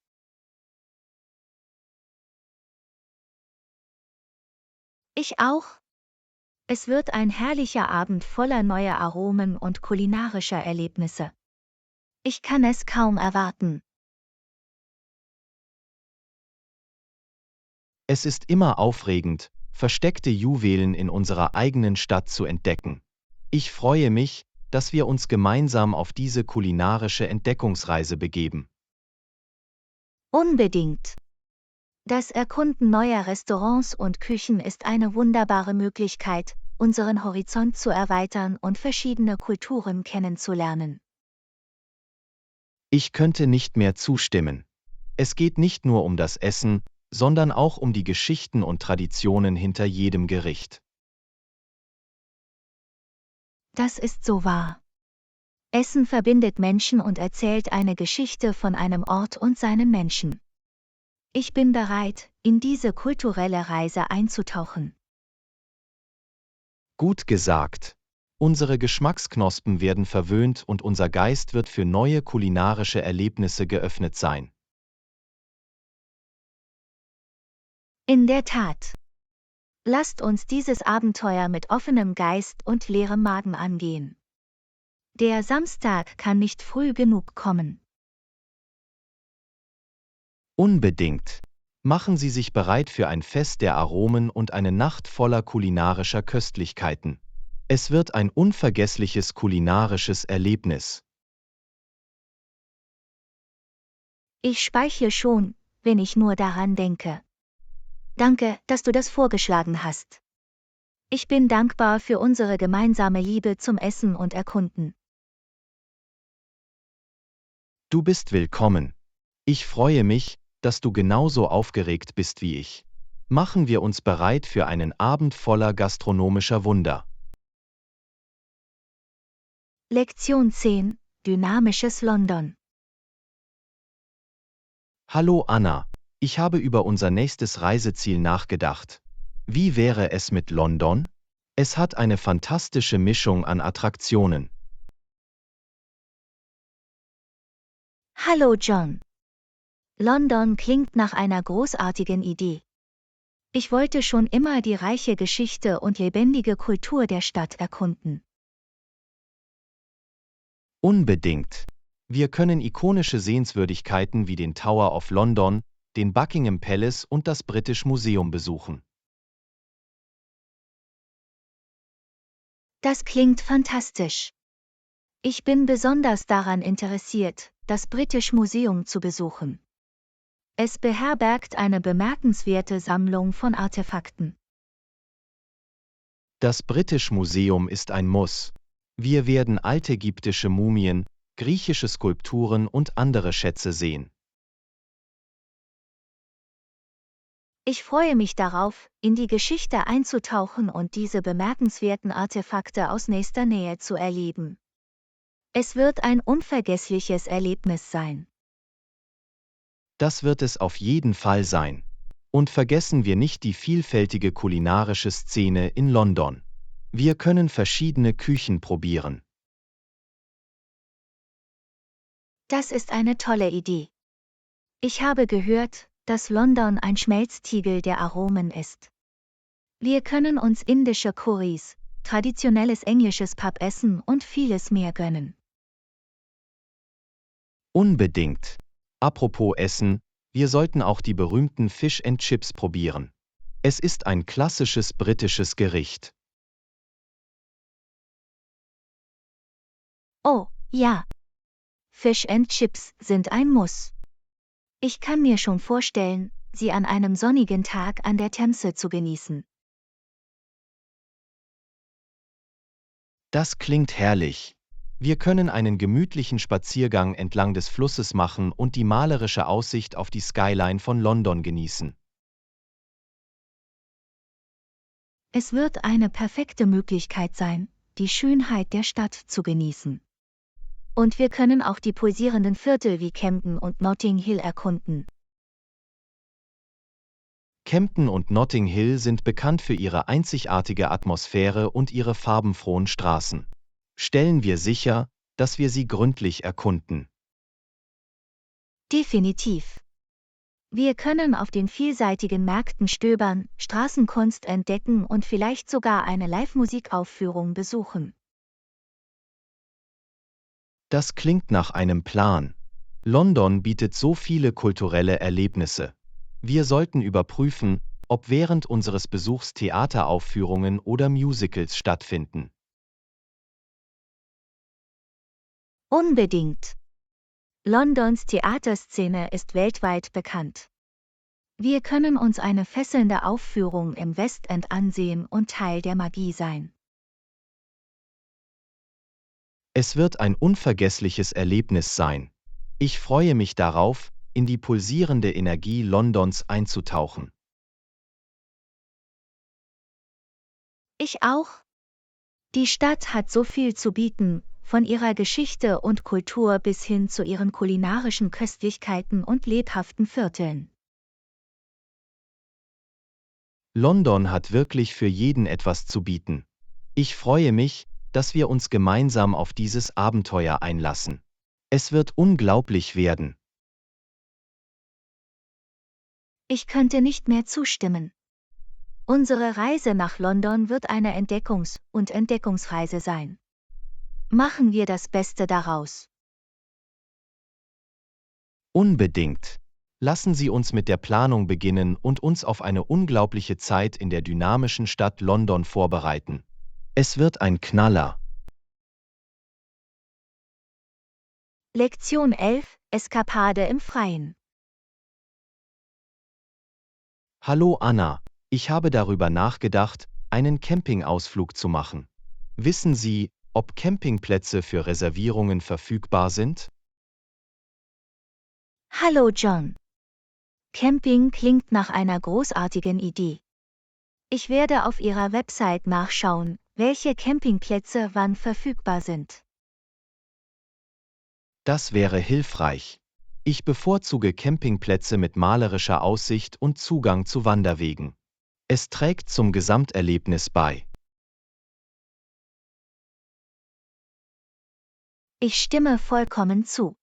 Ich auch. Es wird ein herrlicher Abend voller neuer Aromen und kulinarischer Erlebnisse. Ich kann es kaum erwarten. Es ist immer aufregend, versteckte Juwelen in unserer eigenen Stadt zu entdecken. Ich freue mich, dass wir uns gemeinsam auf diese kulinarische Entdeckungsreise begeben. Unbedingt. Das Erkunden neuer Restaurants und Küchen ist eine wunderbare Möglichkeit, unseren Horizont zu erweitern und verschiedene Kulturen kennenzulernen. Ich könnte nicht mehr zustimmen. Es geht nicht nur um das Essen, sondern auch um die Geschichten und Traditionen hinter jedem Gericht. Das ist so wahr. Essen verbindet Menschen und erzählt eine Geschichte von einem Ort und seinen Menschen. Ich bin bereit, in diese kulturelle Reise einzutauchen. Gut gesagt. Unsere Geschmacksknospen werden verwöhnt und unser Geist wird für neue kulinarische Erlebnisse geöffnet sein. In der Tat. Lasst uns dieses Abenteuer mit offenem Geist und leerem Magen angehen. Der Samstag kann nicht früh genug kommen. Unbedingt. Machen Sie sich bereit für ein Fest der Aromen und eine Nacht voller kulinarischer Köstlichkeiten. Es wird ein unvergessliches kulinarisches Erlebnis. Ich speiche schon, wenn ich nur daran denke. Danke, dass du das vorgeschlagen hast. Ich bin dankbar für unsere gemeinsame Liebe zum Essen und Erkunden. Du bist willkommen. Ich freue mich, dass du genauso aufgeregt bist wie ich. Machen wir uns bereit für einen Abend voller gastronomischer Wunder. Lektion 10: Dynamisches London. Hallo Anna, ich habe über unser nächstes Reiseziel nachgedacht. Wie wäre es mit London? Es hat eine fantastische Mischung an Attraktionen. Hallo John. London klingt nach einer großartigen Idee. Ich wollte schon immer die reiche Geschichte und lebendige Kultur der Stadt erkunden. Unbedingt. Wir können ikonische Sehenswürdigkeiten wie den Tower of London, den Buckingham Palace und das British Museum besuchen. Das klingt fantastisch. Ich bin besonders daran interessiert, das British Museum zu besuchen. Es beherbergt eine bemerkenswerte Sammlung von Artefakten. Das British Museum ist ein Muss. Wir werden altägyptische Mumien, griechische Skulpturen und andere Schätze sehen. Ich freue mich darauf, in die Geschichte einzutauchen und diese bemerkenswerten Artefakte aus nächster Nähe zu erleben. Es wird ein unvergessliches Erlebnis sein. Das wird es auf jeden Fall sein. Und vergessen wir nicht die vielfältige kulinarische Szene in London. Wir können verschiedene Küchen probieren. Das ist eine tolle Idee. Ich habe gehört, dass London ein Schmelztiegel der Aromen ist. Wir können uns indische Currys, traditionelles englisches Pub-Essen und vieles mehr gönnen. Unbedingt. Apropos Essen, wir sollten auch die berühmten Fish and Chips probieren. Es ist ein klassisches britisches Gericht. Oh, ja. Fish and Chips sind ein Muss. Ich kann mir schon vorstellen, sie an einem sonnigen Tag an der Themse zu genießen. Das klingt herrlich. Wir können einen gemütlichen Spaziergang entlang des Flusses machen und die malerische Aussicht auf die Skyline von London genießen. Es wird eine perfekte Möglichkeit sein, die Schönheit der Stadt zu genießen. Und wir können auch die pulsierenden Viertel wie Camden und Notting Hill erkunden. Camden und Notting Hill sind bekannt für ihre einzigartige Atmosphäre und ihre farbenfrohen Straßen. Stellen wir sicher, dass wir sie gründlich erkunden. Definitiv. Wir können auf den vielseitigen Märkten stöbern, Straßenkunst entdecken und vielleicht sogar eine Live-Musikaufführung besuchen. Das klingt nach einem Plan. London bietet so viele kulturelle Erlebnisse. Wir sollten überprüfen, ob während unseres Besuchs Theateraufführungen oder Musicals stattfinden. Unbedingt. Londons Theaterszene ist weltweit bekannt. Wir können uns eine fesselnde Aufführung im West End ansehen und Teil der Magie sein. Es wird ein unvergessliches Erlebnis sein. Ich freue mich darauf, in die pulsierende Energie Londons einzutauchen. Ich auch. Die Stadt hat so viel zu bieten, von ihrer Geschichte und Kultur bis hin zu ihren kulinarischen Köstlichkeiten und lebhaften Vierteln. London hat wirklich für jeden etwas zu bieten. Ich freue mich, dass wir uns gemeinsam auf dieses Abenteuer einlassen. Es wird unglaublich werden. Ich könnte nicht mehr zustimmen. Unsere Reise nach London wird eine und Entdeckungsreise sein. Machen wir das Beste daraus. Unbedingt. Lassen Sie uns mit der Planung beginnen und uns auf eine unglaubliche Zeit in der dynamischen Stadt London vorbereiten. Es wird ein Knaller. Lektion 11: Eskapade im Freien. Hallo Anna, ich habe darüber nachgedacht, einen Campingausflug zu machen. Wissen Sie, ob Campingplätze für Reservierungen verfügbar sind? Hallo John. Camping klingt nach einer großartigen Idee. Ich werde auf Ihrer Website nachschauen, welche Campingplätze wann verfügbar sind. Das wäre hilfreich. Ich bevorzuge Campingplätze mit malerischer Aussicht und Zugang zu Wanderwegen. Es trägt zum Gesamterlebnis bei. Ich stimme vollkommen zu.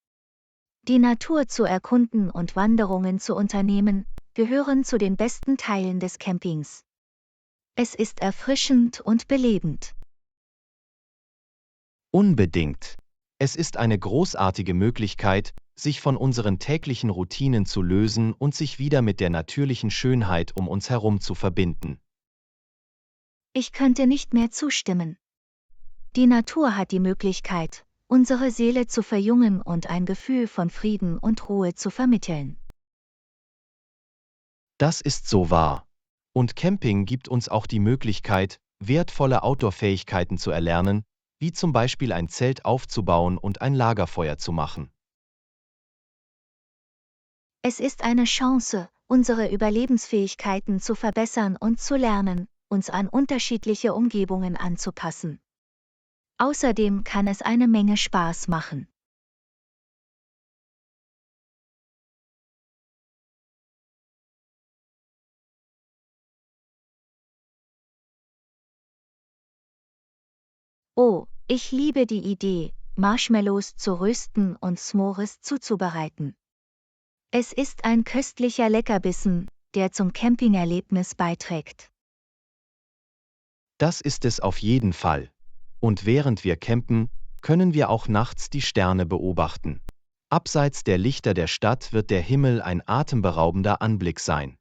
Die Natur zu erkunden und Wanderungen zu unternehmen, gehören zu den besten Teilen des Campings. Es ist erfrischend und belebend. Unbedingt. Es ist eine großartige Möglichkeit, sich von unseren täglichen Routinen zu lösen und sich wieder mit der natürlichen Schönheit um uns herum zu verbinden. Ich könnte nicht mehr zustimmen. Die Natur hat die Möglichkeit, unsere Seele zu verjüngen und ein Gefühl von Frieden und Ruhe zu vermitteln. Das ist so wahr. Und Camping gibt uns auch die Möglichkeit, wertvolle Outdoor-Fähigkeiten zu erlernen, wie zum Beispiel ein Zelt aufzubauen und ein Lagerfeuer zu machen. Es ist eine Chance, unsere Überlebensfähigkeiten zu verbessern und zu lernen, uns an unterschiedliche Umgebungen anzupassen. Außerdem kann es eine Menge Spaß machen. Oh, ich liebe die Idee, Marshmallows zu rösten und S'mores zuzubereiten. Es ist ein köstlicher Leckerbissen, der zum Campingerlebnis beiträgt. Das ist es auf jeden Fall. Und während wir campen, können wir auch nachts die Sterne beobachten. Abseits der Lichter der Stadt wird der Himmel ein atemberaubender Anblick sein.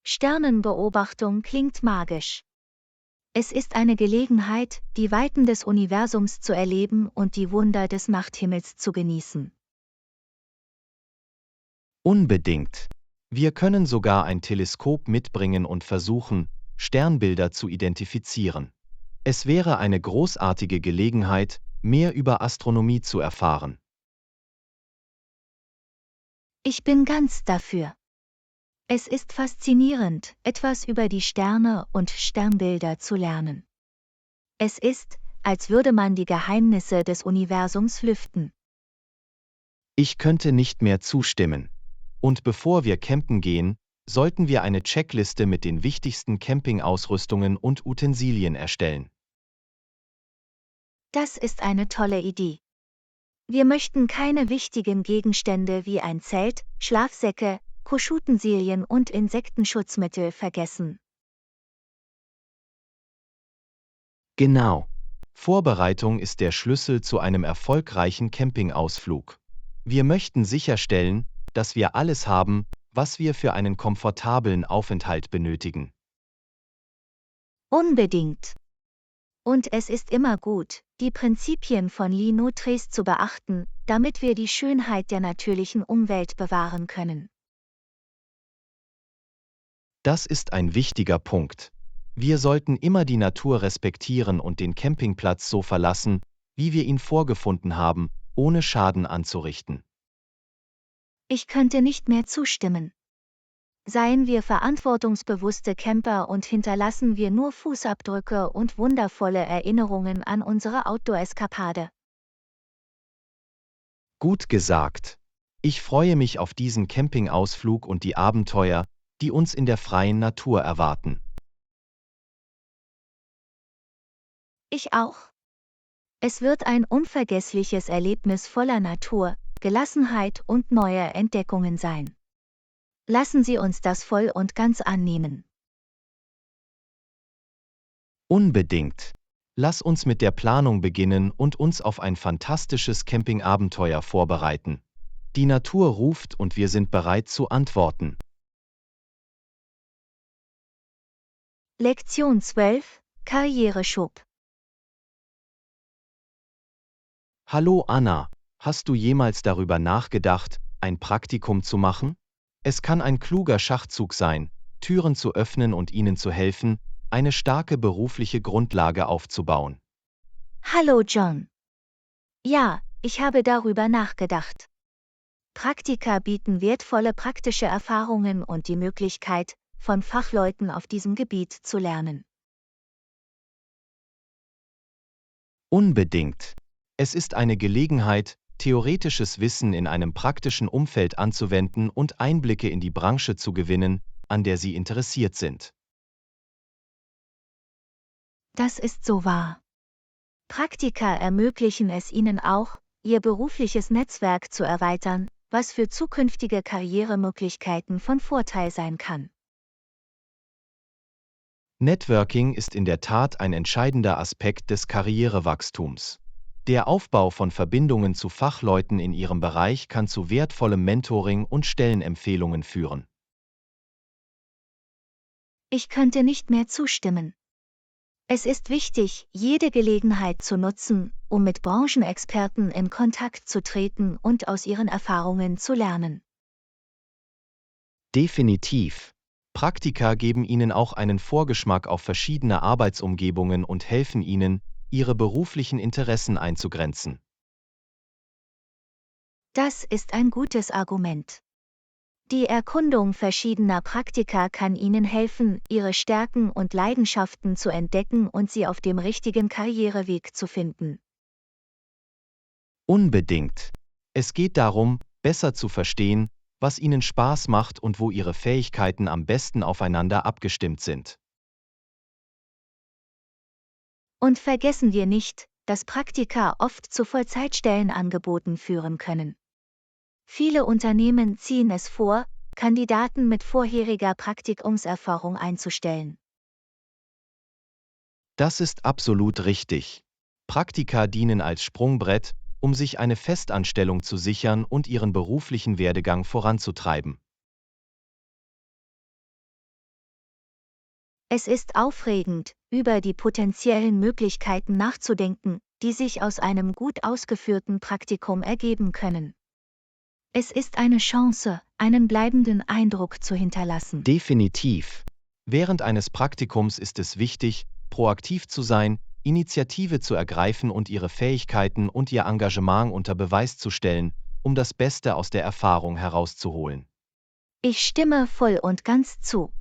Sternenbeobachtung klingt magisch. Es ist eine Gelegenheit, die Weiten des Universums zu erleben und die Wunder des Nachthimmels zu genießen. Unbedingt. Wir können sogar ein Teleskop mitbringen und versuchen, Sternbilder zu identifizieren. Es wäre eine großartige Gelegenheit, mehr über Astronomie zu erfahren. Ich bin ganz dafür. Es ist faszinierend, etwas über die Sterne und Sternbilder zu lernen. Es ist, als würde man die Geheimnisse des Universums lüften. Ich könnte nicht mehr zustimmen. Und bevor wir campen gehen, sollten wir eine Checkliste mit den wichtigsten Campingausrüstungen und Utensilien erstellen. Das ist eine tolle Idee. Wir möchten keine wichtigen Gegenstände wie ein Zelt, Schlafsäcke, Kochutensilien und Insektenschutzmittel vergessen. Genau. Vorbereitung ist der Schlüssel zu einem erfolgreichen Campingausflug. Wir möchten sicherstellen, dass wir alles haben, was wir für einen komfortablen Aufenthalt benötigen. Unbedingt. Und es ist immer gut, die Prinzipien von Lee Notres zu beachten, damit wir die Schönheit der natürlichen Umwelt bewahren können. Das ist ein wichtiger Punkt. Wir sollten immer die Natur respektieren und den Campingplatz so verlassen, wie wir ihn vorgefunden haben, ohne Schaden anzurichten. Ich könnte nicht mehr zustimmen. Seien wir verantwortungsbewusste Camper und hinterlassen wir nur Fußabdrücke und wundervolle Erinnerungen an unsere Outdoor-Eskapade. Gut gesagt. Ich freue mich auf diesen Campingausflug und die Abenteuer, die uns in der freien Natur erwarten. Ich auch. Es wird ein unvergessliches Erlebnis voller Natur, Gelassenheit und neuer Entdeckungen sein. Lassen Sie uns das voll und ganz annehmen. Unbedingt. Lass uns mit der Planung beginnen und uns auf ein fantastisches Campingabenteuer vorbereiten. Die Natur ruft und wir sind bereit zu antworten. Lektion 12: Karriereschub. Hallo Anna, hast du jemals darüber nachgedacht, ein Praktikum zu machen? Es kann ein kluger Schachzug sein, Türen zu öffnen und ihnen zu helfen, eine starke berufliche Grundlage aufzubauen. Hallo John. Ja, ich habe darüber nachgedacht. Praktika bieten wertvolle praktische Erfahrungen und die Möglichkeit, von Fachleuten auf diesem Gebiet zu lernen. Unbedingt. Es ist eine Gelegenheit, theoretisches Wissen in einem praktischen Umfeld anzuwenden und Einblicke in die Branche zu gewinnen, an der Sie interessiert sind. Das ist so wahr. Praktika ermöglichen es Ihnen auch, Ihr berufliches Netzwerk zu erweitern, was für zukünftige Karrieremöglichkeiten von Vorteil sein kann. Networking ist in der Tat ein entscheidender Aspekt des Karrierewachstums. Der Aufbau von Verbindungen zu Fachleuten in Ihrem Bereich kann zu wertvollem Mentoring und Stellenempfehlungen führen. Ich könnte nicht mehr zustimmen. Es ist wichtig, jede Gelegenheit zu nutzen, um mit Branchenexperten in Kontakt zu treten und aus ihren Erfahrungen zu lernen. Definitiv. Praktika geben Ihnen auch einen Vorgeschmack auf verschiedene Arbeitsumgebungen und helfen Ihnen, Ihre beruflichen Interessen einzugrenzen. Das ist ein gutes Argument. Die Erkundung verschiedener Praktika kann Ihnen helfen, Ihre Stärken und Leidenschaften zu entdecken und sie auf dem richtigen Karriereweg zu finden. Unbedingt. Es geht darum, besser zu verstehen, was Ihnen Spaß macht und wo Ihre Fähigkeiten am besten aufeinander abgestimmt sind. Und vergessen wir nicht, dass Praktika oft zu Vollzeitstellenangeboten führen können. Viele Unternehmen ziehen es vor, Kandidaten mit vorheriger Praktikumserfahrung einzustellen. Das ist absolut richtig. Praktika dienen als Sprungbrett, um sich eine Festanstellung zu sichern und ihren beruflichen Werdegang voranzutreiben. Es ist aufregend, über die potenziellen Möglichkeiten nachzudenken, die sich aus einem gut ausgeführten Praktikum ergeben können. Es ist eine Chance, einen bleibenden Eindruck zu hinterlassen. Definitiv. Während eines Praktikums ist es wichtig, proaktiv zu sein, Initiative zu ergreifen und ihre Fähigkeiten und ihr Engagement unter Beweis zu stellen, um das Beste aus der Erfahrung herauszuholen. Ich stimme voll und ganz zu.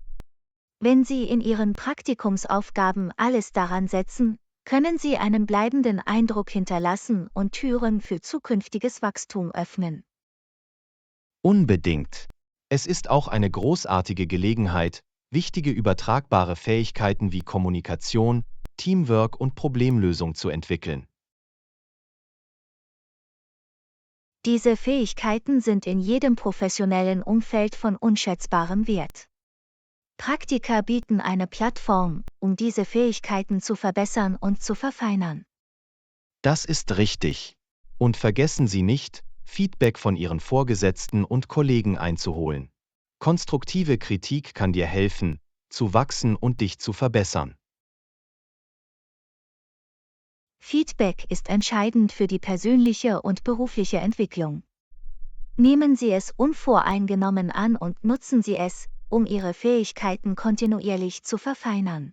Wenn Sie in Ihren Praktikumsaufgaben alles daran setzen, können Sie einen bleibenden Eindruck hinterlassen und Türen für zukünftiges Wachstum öffnen. Unbedingt. Es ist auch eine großartige Gelegenheit, wichtige übertragbare Fähigkeiten wie Kommunikation, Teamwork und Problemlösung zu entwickeln. Diese Fähigkeiten sind in jedem professionellen Umfeld von unschätzbarem Wert. Praktika bieten eine Plattform, um diese Fähigkeiten zu verbessern und zu verfeinern. Das ist richtig. Und vergessen Sie nicht, Feedback von Ihren Vorgesetzten und Kollegen einzuholen. Konstruktive Kritik kann dir helfen, zu wachsen und dich zu verbessern. Feedback ist entscheidend für die persönliche und berufliche Entwicklung. Nehmen Sie es unvoreingenommen an und nutzen Sie es, um Ihre Fähigkeiten kontinuierlich zu verfeinern.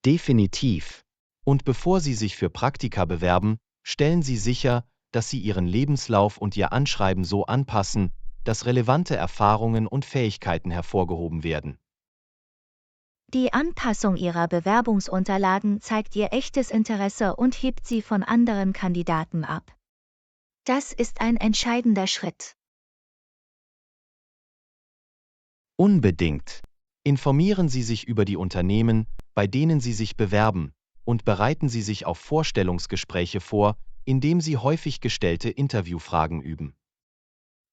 Definitiv. Und bevor Sie sich für Praktika bewerben, stellen Sie sicher, dass Sie Ihren Lebenslauf und Ihr Anschreiben so anpassen, dass relevante Erfahrungen und Fähigkeiten hervorgehoben werden. Die Anpassung Ihrer Bewerbungsunterlagen zeigt Ihr echtes Interesse und hebt Sie von anderen Kandidaten ab. Das ist ein entscheidender Schritt. Unbedingt. Informieren Sie sich über die Unternehmen, bei denen Sie sich bewerben, und bereiten Sie sich auf Vorstellungsgespräche vor, indem Sie häufig gestellte Interviewfragen üben.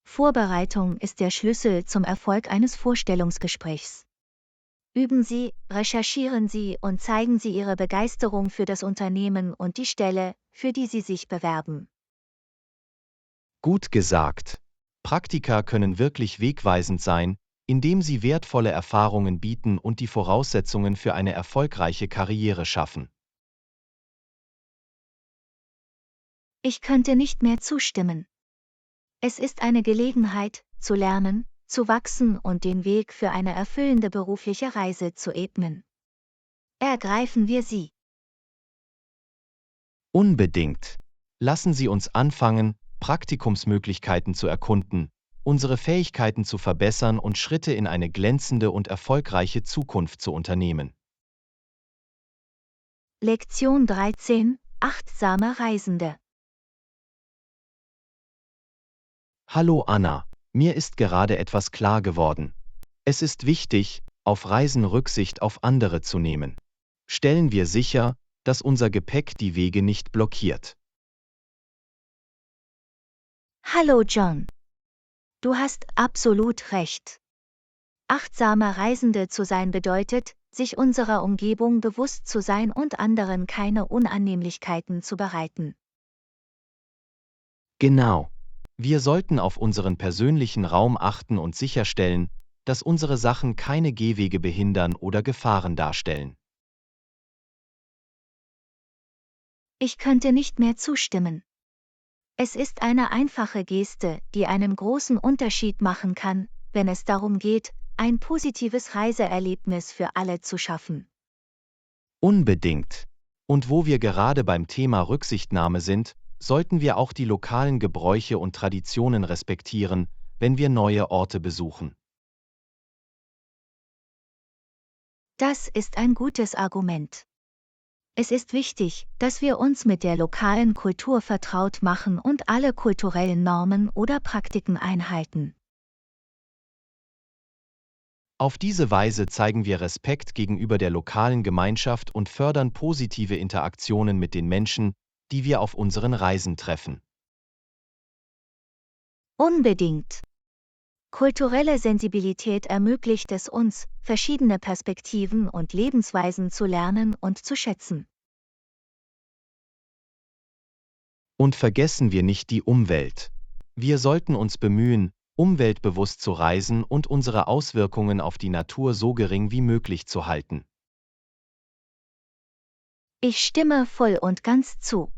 Vorbereitung ist der Schlüssel zum Erfolg eines Vorstellungsgesprächs. Üben Sie, recherchieren Sie und zeigen Sie Ihre Begeisterung für das Unternehmen und die Stelle, für die Sie sich bewerben. Gut gesagt. Praktika können wirklich wegweisend sein, indem sie wertvolle Erfahrungen bieten und die Voraussetzungen für eine erfolgreiche Karriere schaffen. Ich könnte nicht mehr zustimmen. Es ist eine Gelegenheit, zu lernen, zu wachsen und den Weg für eine erfüllende berufliche Reise zu ebnen. Ergreifen wir sie. Unbedingt. Lassen Sie uns anfangen, Praktikumsmöglichkeiten zu erkunden, unsere Fähigkeiten zu verbessern und Schritte in eine glänzende und erfolgreiche Zukunft zu unternehmen. Lektion 13: Achtsame Reisende. Hallo Anna, mir ist gerade etwas klar geworden. Es ist wichtig, auf Reisen Rücksicht auf andere zu nehmen. Stellen wir sicher, dass unser Gepäck die Wege nicht blockiert. Hallo John. Du hast absolut recht. Achtsame Reisende zu sein bedeutet, sich unserer Umgebung bewusst zu sein und anderen keine Unannehmlichkeiten zu bereiten. Genau. Wir sollten auf unseren persönlichen Raum achten und sicherstellen, dass unsere Sachen keine Gehwege behindern oder Gefahren darstellen. Ich könnte nicht mehr zustimmen. Es ist eine einfache Geste, die einen großen Unterschied machen kann, wenn es darum geht, ein positives Reiseerlebnis für alle zu schaffen. Unbedingt. Und wo wir gerade beim Thema Rücksichtnahme sind, sollten wir auch die lokalen Gebräuche und Traditionen respektieren, wenn wir neue Orte besuchen. Das ist ein gutes Argument. Es ist wichtig, dass wir uns mit der lokalen Kultur vertraut machen und alle kulturellen Normen oder Praktiken einhalten. Auf diese Weise zeigen wir Respekt gegenüber der lokalen Gemeinschaft und fördern positive Interaktionen mit den Menschen, die wir auf unseren Reisen treffen. Unbedingt. Kulturelle Sensibilität ermöglicht es uns, verschiedene Perspektiven und Lebensweisen zu lernen und zu schätzen. Und vergessen wir nicht die Umwelt. Wir sollten uns bemühen, umweltbewusst zu reisen und unsere Auswirkungen auf die Natur so gering wie möglich zu halten. Ich stimme voll und ganz zu.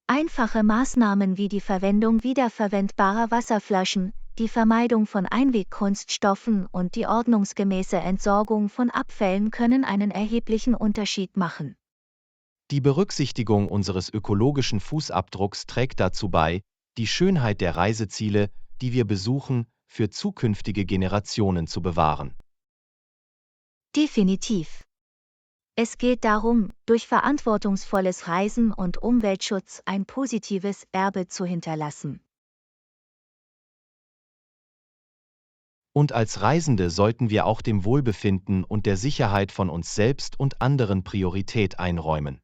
Einfache Maßnahmen wie die Verwendung wiederverwendbarer Wasserflaschen, die Vermeidung von Einwegkunststoffen und die ordnungsgemäße Entsorgung von Abfällen können einen erheblichen Unterschied machen. Die Berücksichtigung unseres ökologischen Fußabdrucks trägt dazu bei, die Schönheit der Reiseziele, die wir besuchen, für zukünftige Generationen zu bewahren. Definitiv. Es geht darum, durch verantwortungsvolles Reisen und Umweltschutz ein positives Erbe zu hinterlassen. Und als Reisende sollten wir auch dem Wohlbefinden und der Sicherheit von uns selbst und anderen Priorität einräumen.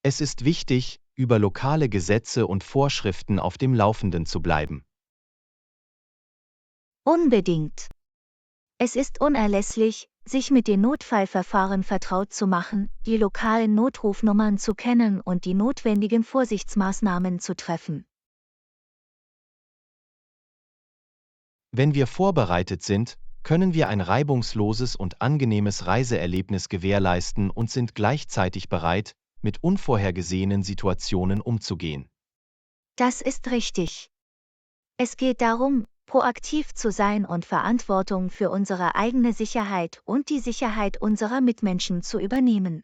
Es ist wichtig, über lokale Gesetze und Vorschriften auf dem Laufenden zu bleiben. Unbedingt. Es ist unerlässlich, sich mit den Notfallverfahren vertraut zu machen, die lokalen Notrufnummern zu kennen und die notwendigen Vorsichtsmaßnahmen zu treffen. Wenn wir vorbereitet sind, können wir ein reibungsloses und angenehmes Reiseerlebnis gewährleisten und sind gleichzeitig bereit, mit unvorhergesehenen Situationen umzugehen. Das ist richtig. Es geht darum, proaktiv zu sein und Verantwortung für unsere eigene Sicherheit und die Sicherheit unserer Mitmenschen zu übernehmen.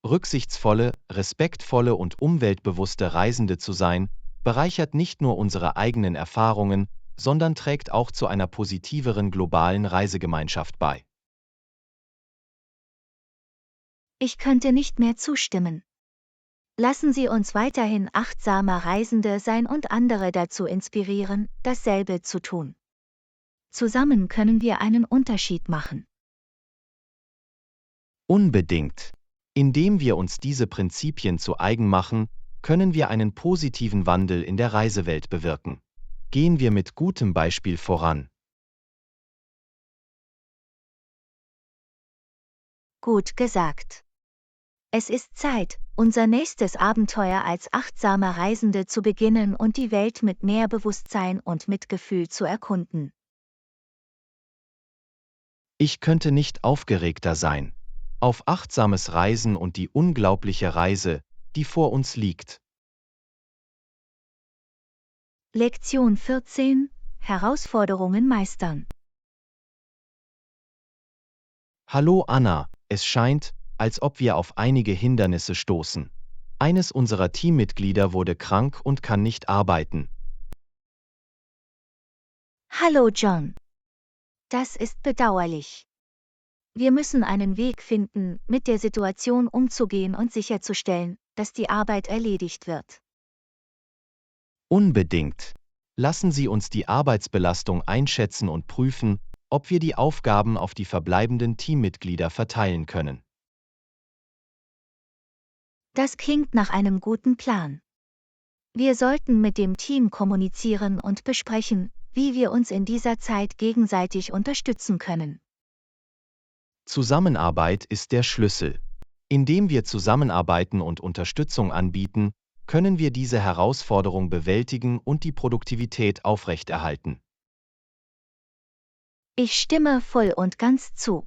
Rücksichtsvolle, respektvolle und umweltbewusste Reisende zu sein, bereichert nicht nur unsere eigenen Erfahrungen, sondern trägt auch zu einer positiveren globalen Reisegemeinschaft bei. Ich könnte nicht mehr zustimmen. Lassen Sie uns weiterhin achtsame Reisende sein und andere dazu inspirieren, dasselbe zu tun. Zusammen können wir einen Unterschied machen. Unbedingt. Indem wir uns diese Prinzipien zu eigen machen, können wir einen positiven Wandel in der Reisewelt bewirken. Gehen wir mit gutem Beispiel voran. Gut gesagt. Es ist Zeit, unser nächstes Abenteuer als achtsame Reisende zu beginnen und die Welt mit mehr Bewusstsein und Mitgefühl zu erkunden. Ich könnte nicht aufgeregter sein. Auf achtsames Reisen und die unglaubliche Reise, die vor uns liegt. Lektion 14: Herausforderungen meistern. Hallo Anna, es scheint, als ob wir auf einige Hindernisse stoßen. Eines unserer Teammitglieder wurde krank und kann nicht arbeiten. Hallo John. Das ist bedauerlich. Wir müssen einen Weg finden, mit der Situation umzugehen und sicherzustellen, dass die Arbeit erledigt wird. Unbedingt. Lassen Sie uns die Arbeitsbelastung einschätzen und prüfen, ob wir die Aufgaben auf die verbleibenden Teammitglieder verteilen können. Das klingt nach einem guten Plan. Wir sollten mit dem Team kommunizieren und besprechen, wie wir uns in dieser Zeit gegenseitig unterstützen können. Zusammenarbeit ist der Schlüssel. Indem wir zusammenarbeiten und Unterstützung anbieten, können wir diese Herausforderung bewältigen und die Produktivität aufrechterhalten. Ich stimme voll und ganz zu.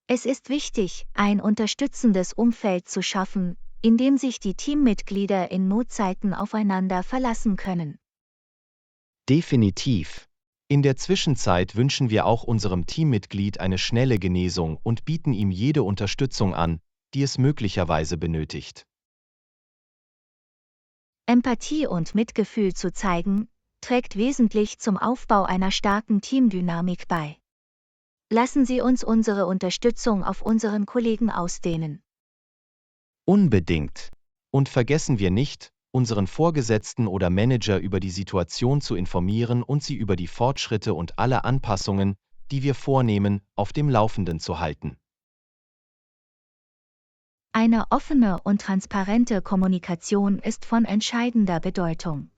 Es ist wichtig, ein unterstützendes Umfeld zu schaffen, in dem sich die Teammitglieder in Notzeiten aufeinander verlassen können. Definitiv. In der Zwischenzeit wünschen wir auch unserem Teammitglied eine schnelle Genesung und bieten ihm jede Unterstützung an, die es möglicherweise benötigt. Empathie und Mitgefühl zu zeigen, trägt wesentlich zum Aufbau einer starken Teamdynamik bei. Lassen Sie uns unsere Unterstützung auf unseren Kollegen ausdehnen. Unbedingt. Und vergessen wir nicht, unseren Vorgesetzten oder Manager über die Situation zu informieren und sie über die Fortschritte und alle Anpassungen, die wir vornehmen, auf dem Laufenden zu halten. Eine offene und transparente Kommunikation ist von entscheidender Bedeutung.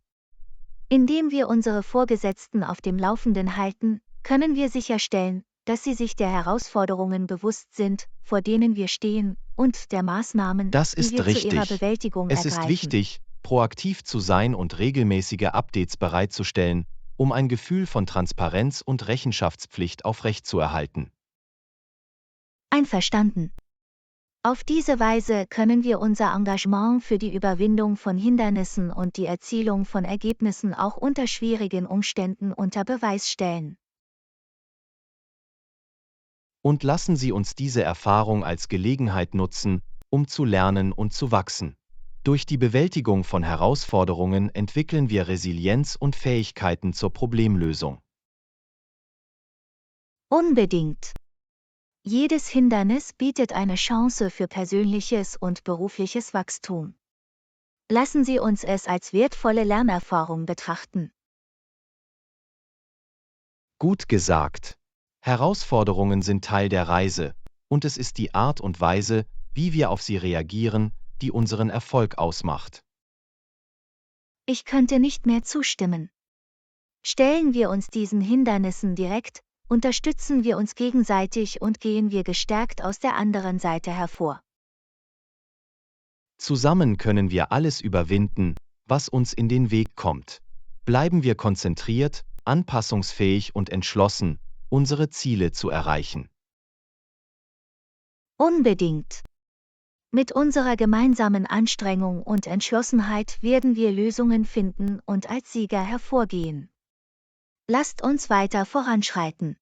Indem wir unsere Vorgesetzten auf dem Laufenden halten, können wir sicherstellen, dass sie sich der Herausforderungen bewusst sind, vor denen wir stehen, und der Maßnahmen, Das die ist wir zu ihrer richtig. Bewältigung Es ist ergreifen. wichtig, proaktiv zu sein und regelmäßige Updates bereitzustellen, um ein Gefühl von Transparenz und Rechenschaftspflicht aufrechtzuerhalten. Einverstanden. Auf diese Weise können wir unser Engagement für die Überwindung von Hindernissen und die Erzielung von Ergebnissen auch unter schwierigen Umständen unter Beweis stellen. Und lassen Sie uns diese Erfahrung als Gelegenheit nutzen, um zu lernen und zu wachsen. Durch die Bewältigung von Herausforderungen entwickeln wir Resilienz und Fähigkeiten zur Problemlösung. Unbedingt. Jedes Hindernis bietet eine Chance für persönliches und berufliches Wachstum. Lassen Sie uns es als wertvolle Lernerfahrung betrachten. Gut gesagt. Herausforderungen sind Teil der Reise, und es ist die Art und Weise, wie wir auf sie reagieren, die unseren Erfolg ausmacht. Ich könnte nicht mehr zustimmen. Stellen wir uns diesen Hindernissen direkt, unterstützen wir uns gegenseitig und gehen wir gestärkt aus der anderen Seite hervor. Zusammen können wir alles überwinden, was uns in den Weg kommt. Bleiben wir konzentriert, anpassungsfähig und entschlossen, unsere Ziele zu erreichen. Unbedingt. Mit unserer gemeinsamen Anstrengung und Entschlossenheit werden wir Lösungen finden und als Sieger hervorgehen. Lasst uns weiter voranschreiten.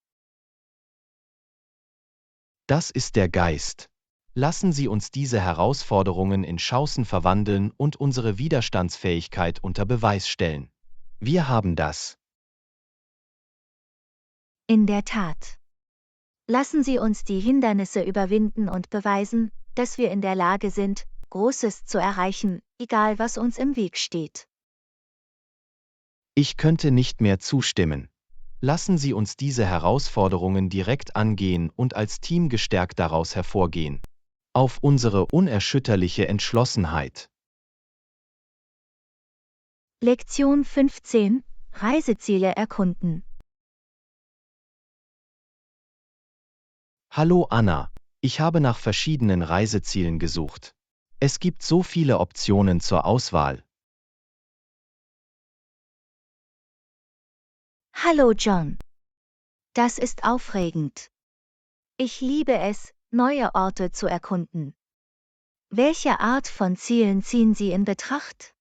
Das ist der Geist. Lassen Sie uns diese Herausforderungen in Chancen verwandeln und unsere Widerstandsfähigkeit unter Beweis stellen. Wir haben das. In der Tat. Lassen Sie uns die Hindernisse überwinden und beweisen, dass wir in der Lage sind, Großes zu erreichen, egal was uns im Weg steht. Ich könnte nicht mehr zustimmen. Lassen Sie uns diese Herausforderungen direkt angehen und als Team gestärkt daraus hervorgehen. Auf unsere unerschütterliche Entschlossenheit. Lektion 15: Reiseziele erkunden. Hallo Anna, ich habe nach verschiedenen Reisezielen gesucht. Es gibt so viele Optionen zur Auswahl. Hallo John. Das ist aufregend. Ich liebe es, neue Orte zu erkunden. Welche Art von Zielen ziehen Sie in Betracht?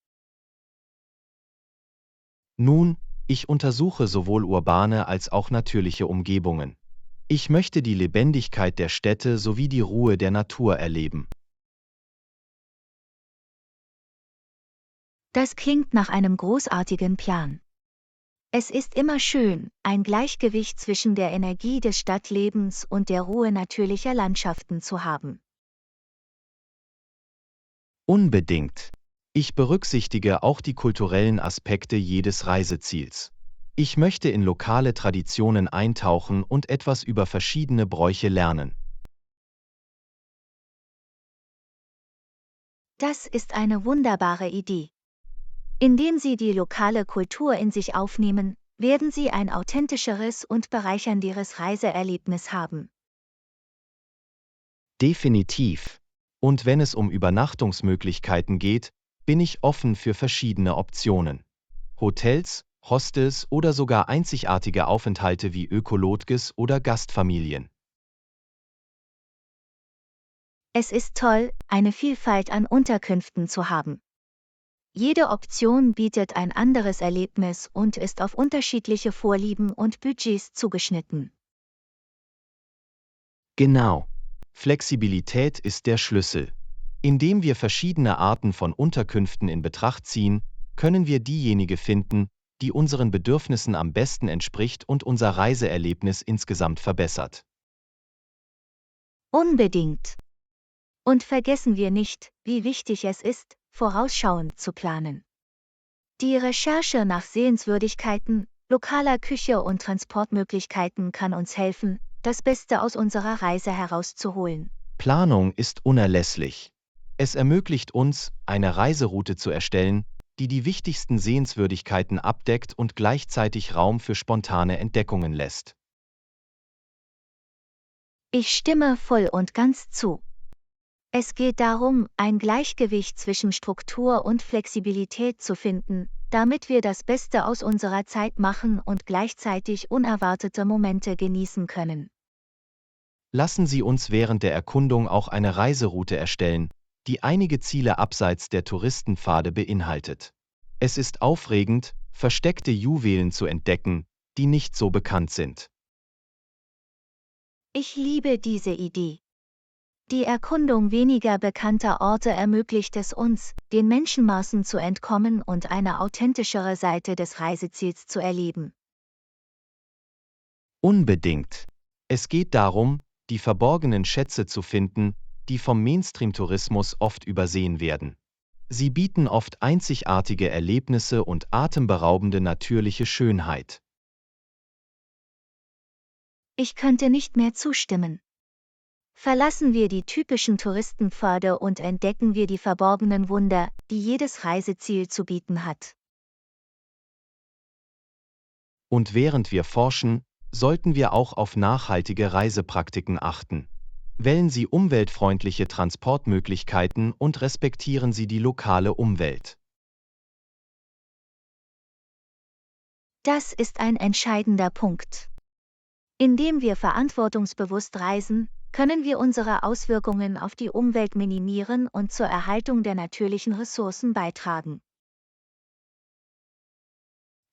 Nun, ich untersuche sowohl urbane als auch natürliche Umgebungen. Ich möchte die Lebendigkeit der Städte sowie die Ruhe der Natur erleben. Das klingt nach einem großartigen Plan. Es ist immer schön, ein Gleichgewicht zwischen der Energie des Stadtlebens und der Ruhe natürlicher Landschaften zu haben. Unbedingt. Ich berücksichtige auch die kulturellen Aspekte jedes Reiseziels. Ich möchte in lokale Traditionen eintauchen und etwas über verschiedene Bräuche lernen. Das ist eine wunderbare Idee. Indem Sie die lokale Kultur in sich aufnehmen, werden Sie ein authentischeres und bereichernderes Reiseerlebnis haben. Definitiv. Und wenn es um Übernachtungsmöglichkeiten geht, bin ich offen für verschiedene Optionen. Hotels, Hostels oder sogar einzigartige Aufenthalte wie Ökolodges oder Gastfamilien. Es ist toll, eine Vielfalt an Unterkünften zu haben. Jede Option bietet ein anderes Erlebnis und ist auf unterschiedliche Vorlieben und Budgets zugeschnitten. Genau. Flexibilität ist der Schlüssel. Indem wir verschiedene Arten von Unterkünften in Betracht ziehen, können wir diejenige finden, die unseren Bedürfnissen am besten entspricht und unser Reiseerlebnis insgesamt verbessert. Unbedingt. Und vergessen wir nicht, wie wichtig es ist, vorausschauend zu planen. Die Recherche nach Sehenswürdigkeiten, lokaler Küche und Transportmöglichkeiten kann uns helfen, das Beste aus unserer Reise herauszuholen. Planung ist unerlässlich. Es ermöglicht uns, eine Reiseroute zu erstellen, die die wichtigsten Sehenswürdigkeiten abdeckt und gleichzeitig Raum für spontane Entdeckungen lässt. Ich stimme voll und ganz zu. Es geht darum, ein Gleichgewicht zwischen Struktur und Flexibilität zu finden, damit wir das Beste aus unserer Zeit machen und gleichzeitig unerwartete Momente genießen können. Lassen Sie uns während der Erkundung auch eine Reiseroute erstellen, die einige Ziele abseits der Touristenpfade beinhaltet. Es ist aufregend, versteckte Juwelen zu entdecken, die nicht so bekannt sind. Ich liebe diese Idee. Die Erkundung weniger bekannter Orte ermöglicht es uns, den Menschenmassen zu entkommen und eine authentischere Seite des Reiseziels zu erleben. Unbedingt. Es geht darum, die verborgenen Schätze zu finden, die vom Mainstream-Tourismus oft übersehen werden. Sie bieten oft einzigartige Erlebnisse und atemberaubende natürliche Schönheit. Ich könnte nicht mehr zustimmen. Verlassen wir die typischen Touristenpfade und entdecken wir die verborgenen Wunder, die jedes Reiseziel zu bieten hat. Und während wir forschen, sollten wir auch auf nachhaltige Reisepraktiken achten. Wählen Sie umweltfreundliche Transportmöglichkeiten und respektieren Sie die lokale Umwelt. Das ist ein entscheidender Punkt. Indem wir verantwortungsbewusst reisen, können wir unsere Auswirkungen auf die Umwelt minimieren und zur Erhaltung der natürlichen Ressourcen beitragen.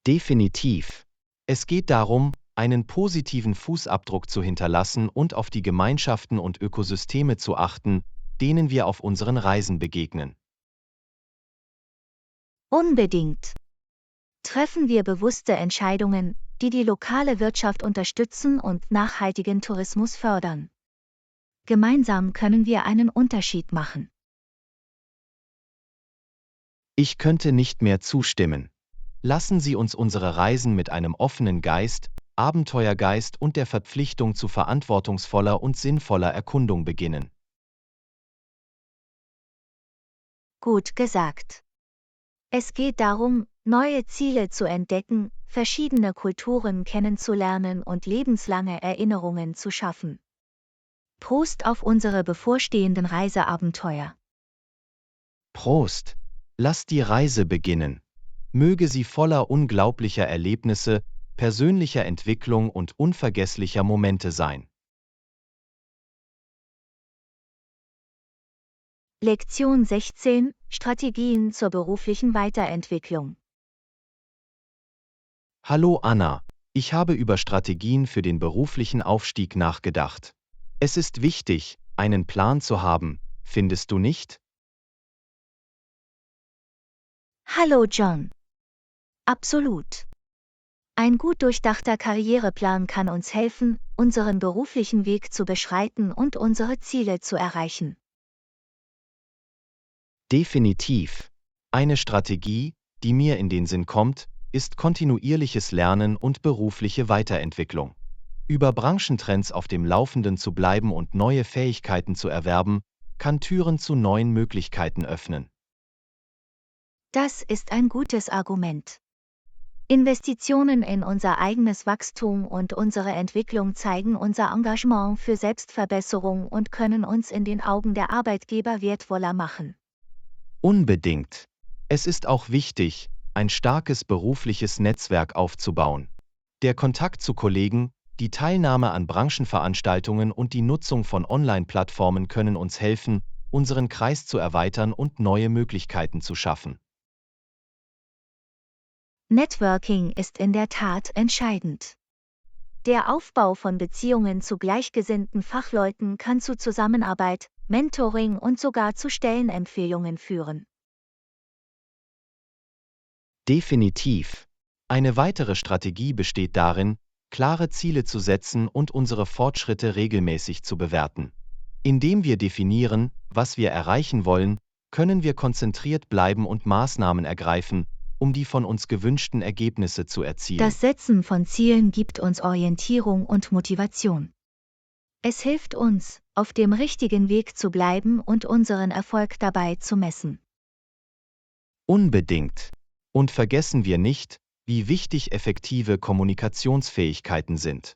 Definitiv. Es geht darum, einen positiven Fußabdruck zu hinterlassen und auf die Gemeinschaften und Ökosysteme zu achten, denen wir auf unseren Reisen begegnen. Unbedingt. Treffen wir bewusste Entscheidungen, die die lokale Wirtschaft unterstützen und nachhaltigen Tourismus fördern. Gemeinsam können wir einen Unterschied machen. Ich könnte nicht mehr zustimmen. Lassen Sie uns unsere Reisen mit einem offenen Geist, Abenteuergeist und der Verpflichtung zu verantwortungsvoller und sinnvoller Erkundung beginnen. Gut gesagt. Es geht darum, neue Ziele zu entdecken, verschiedene Kulturen kennenzulernen und lebenslange Erinnerungen zu schaffen. Prost auf unsere bevorstehenden Reiseabenteuer. Prost! Lasst die Reise beginnen. Möge sie voller unglaublicher Erlebnisse, persönlicher Entwicklung und unvergesslicher Momente sein. Lektion 16: Strategien zur beruflichen Weiterentwicklung. Hallo Anna, ich habe über Strategien für den beruflichen Aufstieg nachgedacht. Es ist wichtig, einen Plan zu haben, findest du nicht? Hallo John. Absolut. Ein gut durchdachter Karriereplan kann uns helfen, unseren beruflichen Weg zu beschreiten und unsere Ziele zu erreichen. Definitiv. Eine Strategie, die mir in den Sinn kommt, ist kontinuierliches Lernen und berufliche Weiterentwicklung. Über Branchentrends auf dem Laufenden zu bleiben und neue Fähigkeiten zu erwerben, kann Türen zu neuen Möglichkeiten öffnen. Das ist ein gutes Argument. Investitionen in unser eigenes Wachstum und unsere Entwicklung zeigen unser Engagement für Selbstverbesserung und können uns in den Augen der Arbeitgeber wertvoller machen. Unbedingt. Es ist auch wichtig, ein starkes berufliches Netzwerk aufzubauen. Der Kontakt zu Kollegen, die Teilnahme an Branchenveranstaltungen und die Nutzung von Online-Plattformen können uns helfen, unseren Kreis zu erweitern und neue Möglichkeiten zu schaffen. Networking ist in der Tat entscheidend. Der Aufbau von Beziehungen zu gleichgesinnten Fachleuten kann zu Zusammenarbeit, Mentoring und sogar zu Stellenempfehlungen führen. Definitiv. Eine weitere Strategie besteht darin, klare Ziele zu setzen und unsere Fortschritte regelmäßig zu bewerten. Indem wir definieren, was wir erreichen wollen, können wir konzentriert bleiben und Maßnahmen ergreifen, um die von uns gewünschten Ergebnisse zu erzielen. Das Setzen von Zielen gibt uns Orientierung und Motivation. Es hilft uns, auf dem richtigen Weg zu bleiben und unseren Erfolg dabei zu messen. Unbedingt. Und vergessen wir nicht, wie wichtig effektive Kommunikationsfähigkeiten sind.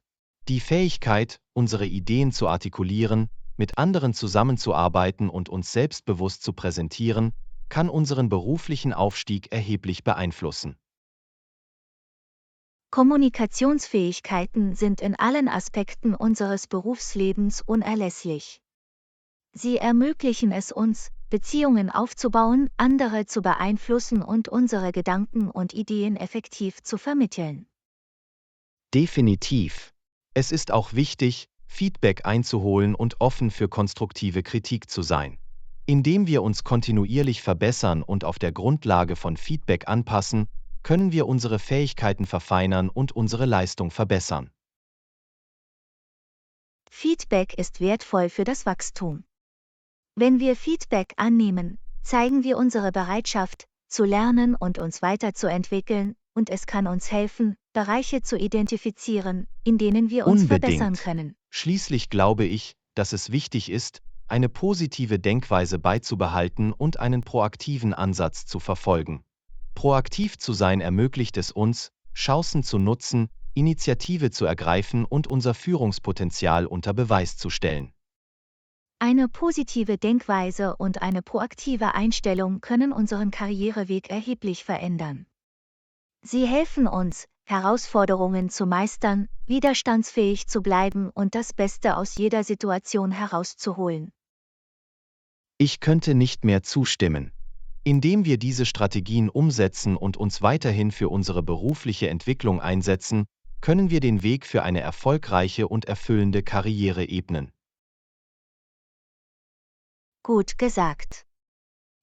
Die Fähigkeit, unsere Ideen zu artikulieren, mit anderen zusammenzuarbeiten und uns selbstbewusst zu präsentieren, kann unseren beruflichen Aufstieg erheblich beeinflussen. Kommunikationsfähigkeiten sind in allen Aspekten unseres Berufslebens unerlässlich. Sie ermöglichen es uns, Beziehungen aufzubauen, andere zu beeinflussen und unsere Gedanken und Ideen effektiv zu vermitteln. Definitiv. Es ist auch wichtig, Feedback einzuholen und offen für konstruktive Kritik zu sein. Indem wir uns kontinuierlich verbessern und auf der Grundlage von Feedback anpassen, können wir unsere Fähigkeiten verfeinern und unsere Leistung verbessern. Feedback ist wertvoll für das Wachstum. Wenn wir Feedback annehmen, zeigen wir unsere Bereitschaft, zu lernen und uns weiterzuentwickeln, und es kann uns helfen, Bereiche zu identifizieren, in denen wir uns verbessern können. Schließlich glaube ich, dass es wichtig ist, eine positive Denkweise beizubehalten und einen proaktiven Ansatz zu verfolgen. Proaktiv zu sein ermöglicht es uns, Chancen zu nutzen, Initiative zu ergreifen und unser Führungspotenzial unter Beweis zu stellen. Eine positive Denkweise und eine proaktive Einstellung können unseren Karriereweg erheblich verändern. Sie helfen uns, Herausforderungen zu meistern, widerstandsfähig zu bleiben und das Beste aus jeder Situation herauszuholen. Ich könnte nicht mehr zustimmen. Indem wir diese Strategien umsetzen und uns weiterhin für unsere berufliche Entwicklung einsetzen, können wir den Weg für eine erfolgreiche und erfüllende Karriere ebnen. Gut gesagt.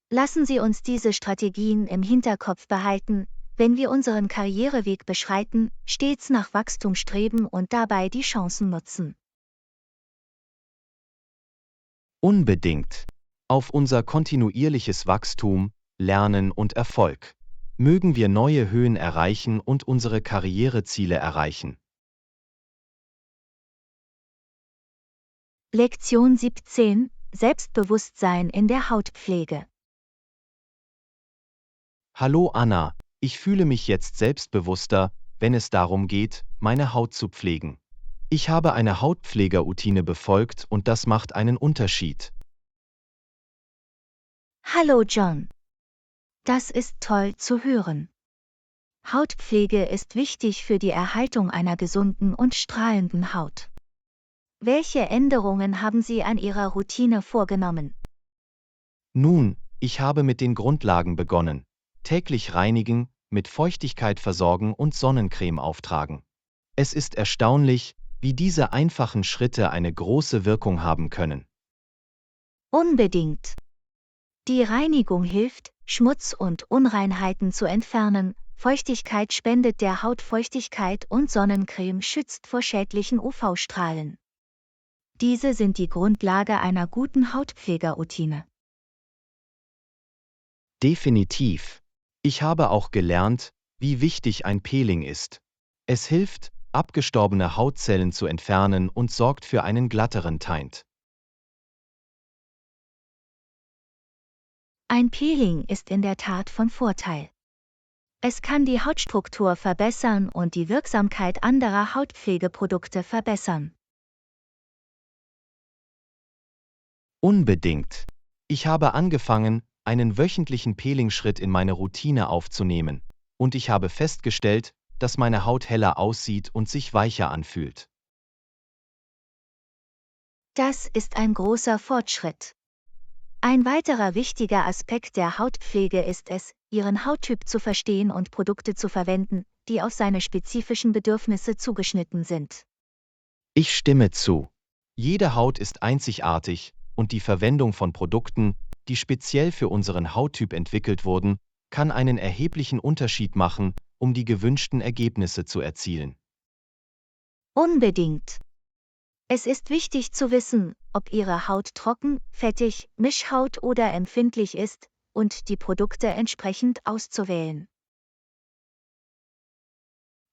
Lassen Sie uns diese Strategien im Hinterkopf behalten, wenn wir unseren Karriereweg beschreiten, stets nach Wachstum streben und dabei die Chancen nutzen. Unbedingt. Auf unser kontinuierliches Wachstum, Lernen und Erfolg. Mögen wir neue Höhen erreichen und unsere Karriereziele erreichen. Lektion 17: Selbstbewusstsein in der Hautpflege. Hallo Anna, ich fühle mich jetzt selbstbewusster, wenn es darum geht, meine Haut zu pflegen. Ich habe eine Hautpflegeroutine befolgt und das macht einen Unterschied. Hallo John. Das ist toll zu hören. Hautpflege ist wichtig für die Erhaltung einer gesunden und strahlenden Haut. Welche Änderungen haben Sie an Ihrer Routine vorgenommen? Nun, ich habe mit den Grundlagen begonnen. Täglich reinigen, mit Feuchtigkeit versorgen und Sonnencreme auftragen. Es ist erstaunlich, wie diese einfachen Schritte eine große Wirkung haben können. Unbedingt. Die Reinigung hilft, Schmutz und Unreinheiten zu entfernen, Feuchtigkeit spendet der Haut Feuchtigkeit und Sonnencreme schützt vor schädlichen UV-Strahlen. Diese sind die Grundlage einer guten Hautpflegeroutine. Definitiv. Ich habe auch gelernt, wie wichtig ein Peeling ist. Es hilft, abgestorbene Hautzellen zu entfernen und sorgt für einen glatteren Teint. Ein Peeling ist in der Tat von Vorteil. Es kann die Hautstruktur verbessern und die Wirksamkeit anderer Hautpflegeprodukte verbessern. Unbedingt. Ich habe angefangen, einen wöchentlichen Peeling-Schritt in meine Routine aufzunehmen, und ich habe festgestellt, dass meine Haut heller aussieht und sich weicher anfühlt. Das ist ein großer Fortschritt. Ein weiterer wichtiger Aspekt der Hautpflege ist es, Ihren Hauttyp zu verstehen und Produkte zu verwenden, die auf seine spezifischen Bedürfnisse zugeschnitten sind. Ich stimme zu. Jede Haut ist einzigartig, und die Verwendung von Produkten, die speziell für unseren Hauttyp entwickelt wurden, kann einen erheblichen Unterschied machen, um die gewünschten Ergebnisse zu erzielen. Unbedingt. Es ist wichtig zu wissen, ob Ihre Haut trocken, fettig, Mischhaut oder empfindlich ist, und die Produkte entsprechend auszuwählen.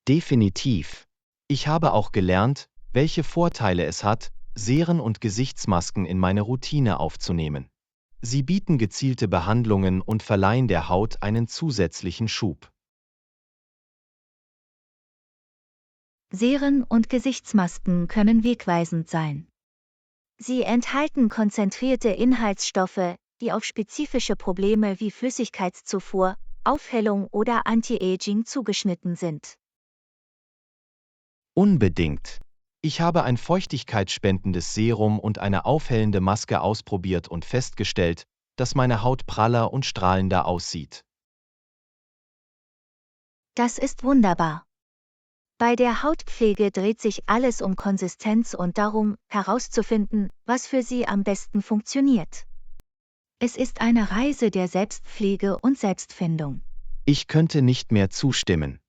Definitiv. Ich habe auch gelernt, welche Vorteile es hat, Seren und Gesichtsmasken in meine Routine aufzunehmen. Sie bieten gezielte Behandlungen und verleihen der Haut einen zusätzlichen Schub. Seren und Gesichtsmasken können wegweisend sein. Sie enthalten konzentrierte Inhaltsstoffe, die auf spezifische Probleme wie Flüssigkeitszufuhr, Aufhellung oder Anti-Aging zugeschnitten sind. Unbedingt. Ich habe ein feuchtigkeitsspendendes Serum und eine aufhellende Maske ausprobiert und festgestellt, dass meine Haut praller und strahlender aussieht. Das ist wunderbar. Bei der Hautpflege dreht sich alles um Konsistenz und darum, herauszufinden, was für Sie am besten funktioniert. Es ist eine Reise der Selbstpflege und Selbstfindung. Ich könnte nicht mehr zustimmen.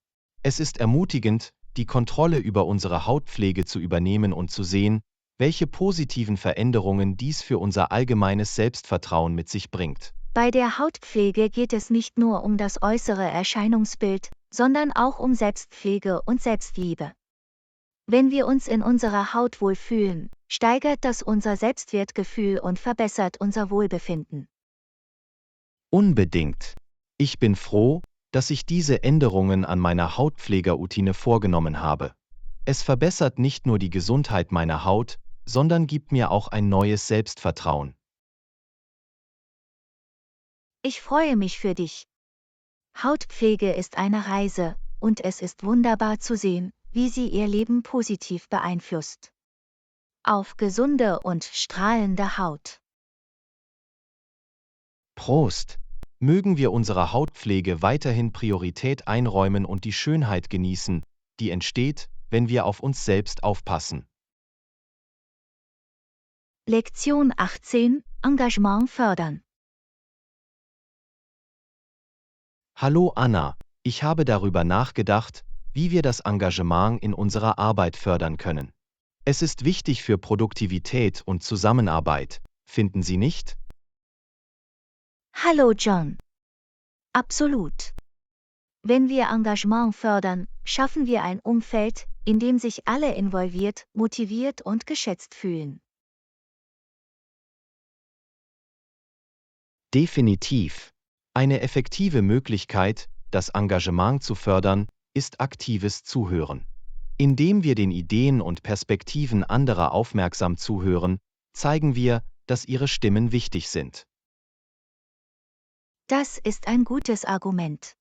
Es ist ermutigend, die Kontrolle über unsere Hautpflege zu übernehmen und zu sehen, welche positiven Veränderungen dies für unser allgemeines Selbstvertrauen mit sich bringt. Bei der Hautpflege geht es nicht nur um das äußere Erscheinungsbild, sondern auch um Selbstpflege und Selbstliebe. Wenn wir uns in unserer Haut wohlfühlen, steigert das unser Selbstwertgefühl und verbessert unser Wohlbefinden. Unbedingt. Ich bin froh, dass ich diese Änderungen an meiner Hautpflegeroutine vorgenommen habe. Es verbessert nicht nur die Gesundheit meiner Haut, sondern gibt mir auch ein neues Selbstvertrauen. Ich freue mich für dich. Hautpflege ist eine Reise, und es ist wunderbar zu sehen, wie sie ihr Leben positiv beeinflusst. Auf gesunde und strahlende Haut. Prost! Mögen wir unserer Hautpflege weiterhin Priorität einräumen und die Schönheit genießen, die entsteht, wenn wir auf uns selbst aufpassen. Lektion 18: Engagement fördern. Hallo Anna, ich habe darüber nachgedacht, wie wir das Engagement in unserer Arbeit fördern können. Es ist wichtig für Produktivität und Zusammenarbeit, finden Sie nicht? Hallo John. Absolut. Wenn wir Engagement fördern, schaffen wir ein Umfeld, in dem sich alle involviert, motiviert und geschätzt fühlen. Definitiv. Eine effektive Möglichkeit, das Engagement zu fördern, ist aktives Zuhören. Indem wir den Ideen und Perspektiven anderer aufmerksam zuhören, zeigen wir, dass ihre Stimmen wichtig sind. Das ist ein gutes Argument.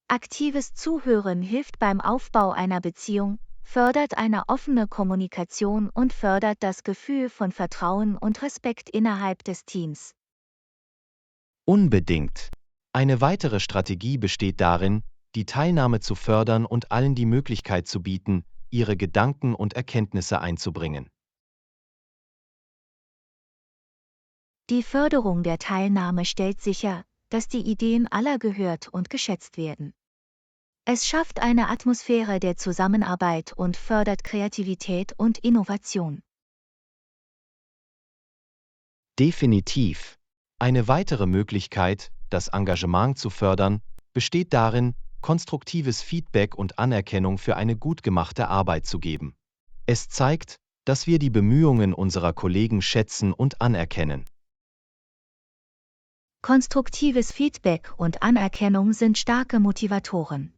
Aktives Zuhören hilft beim Aufbau einer Beziehung, fördert eine offene Kommunikation und fördert das Gefühl von Vertrauen und Respekt innerhalb des Teams. Unbedingt. Eine weitere Strategie besteht darin, die Teilnahme zu fördern und allen die Möglichkeit zu bieten, ihre Gedanken und Erkenntnisse einzubringen. Die Förderung der Teilnahme stellt sicher, dass die Ideen aller gehört und geschätzt werden. Es schafft eine Atmosphäre der Zusammenarbeit und fördert Kreativität und Innovation. Definitiv. Eine weitere Möglichkeit, das Engagement zu fördern, besteht darin, konstruktives Feedback und Anerkennung für eine gut gemachte Arbeit zu geben. Es zeigt, dass wir die Bemühungen unserer Kollegen schätzen und anerkennen. Konstruktives Feedback und Anerkennung sind starke Motivatoren.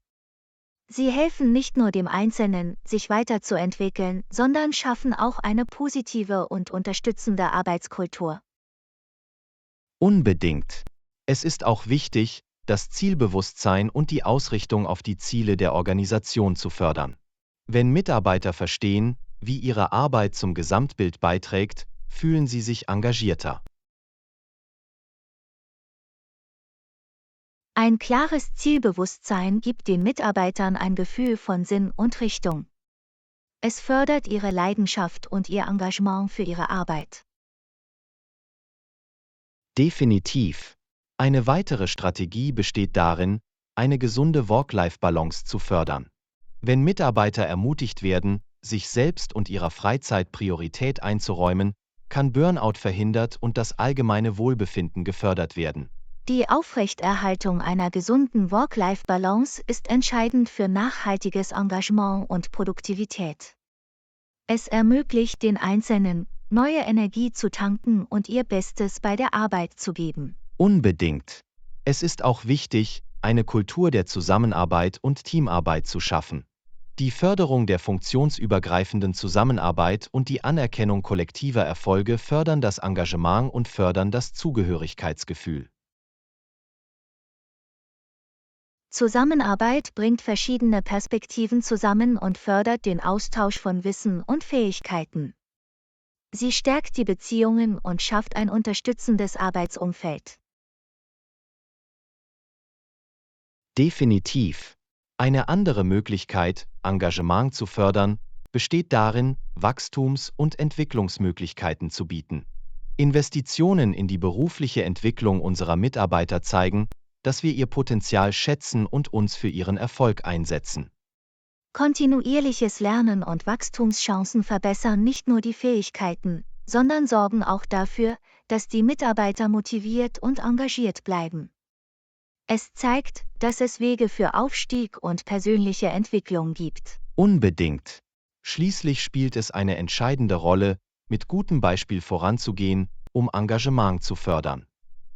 Sie helfen nicht nur dem Einzelnen, sich weiterzuentwickeln, sondern schaffen auch eine positive und unterstützende Arbeitskultur. Unbedingt. Es ist auch wichtig, das Zielbewusstsein und die Ausrichtung auf die Ziele der Organisation zu fördern. Wenn Mitarbeiter verstehen, wie ihre Arbeit zum Gesamtbild beiträgt, fühlen sie sich engagierter. Ein klares Zielbewusstsein gibt den Mitarbeitern ein Gefühl von Sinn und Richtung. Es fördert ihre Leidenschaft und ihr Engagement für ihre Arbeit. Definitiv. Eine weitere Strategie besteht darin, eine gesunde Work-Life-Balance zu fördern. Wenn Mitarbeiter ermutigt werden, sich selbst und ihrer Freizeit Priorität einzuräumen, kann Burnout verhindert und das allgemeine Wohlbefinden gefördert werden. Die Aufrechterhaltung einer gesunden Work-Life-Balance ist entscheidend für nachhaltiges Engagement und Produktivität. Es ermöglicht den Einzelnen, neue Energie zu tanken und ihr Bestes bei der Arbeit zu geben. Unbedingt. Es ist auch wichtig, eine Kultur der Zusammenarbeit und Teamarbeit zu schaffen. Die Förderung der funktionsübergreifenden Zusammenarbeit und die Anerkennung kollektiver Erfolge fördern das Engagement und fördern das Zugehörigkeitsgefühl. Zusammenarbeit bringt verschiedene Perspektiven zusammen und fördert den Austausch von Wissen und Fähigkeiten. Sie stärkt die Beziehungen und schafft ein unterstützendes Arbeitsumfeld. Definitiv. Eine andere Möglichkeit, Engagement zu fördern, besteht darin, Wachstums- und Entwicklungsmöglichkeiten zu bieten. Investitionen in die berufliche Entwicklung unserer Mitarbeiter zeigen, dass wir ihr Potenzial schätzen und uns für ihren Erfolg einsetzen. Kontinuierliches Lernen und Wachstumschancen verbessern nicht nur die Fähigkeiten, sondern sorgen auch dafür, dass die Mitarbeiter motiviert und engagiert bleiben. Es zeigt, dass es Wege für Aufstieg und persönliche Entwicklung gibt. Unbedingt. Schließlich spielt es eine entscheidende Rolle, mit gutem Beispiel voranzugehen, um Engagement zu fördern.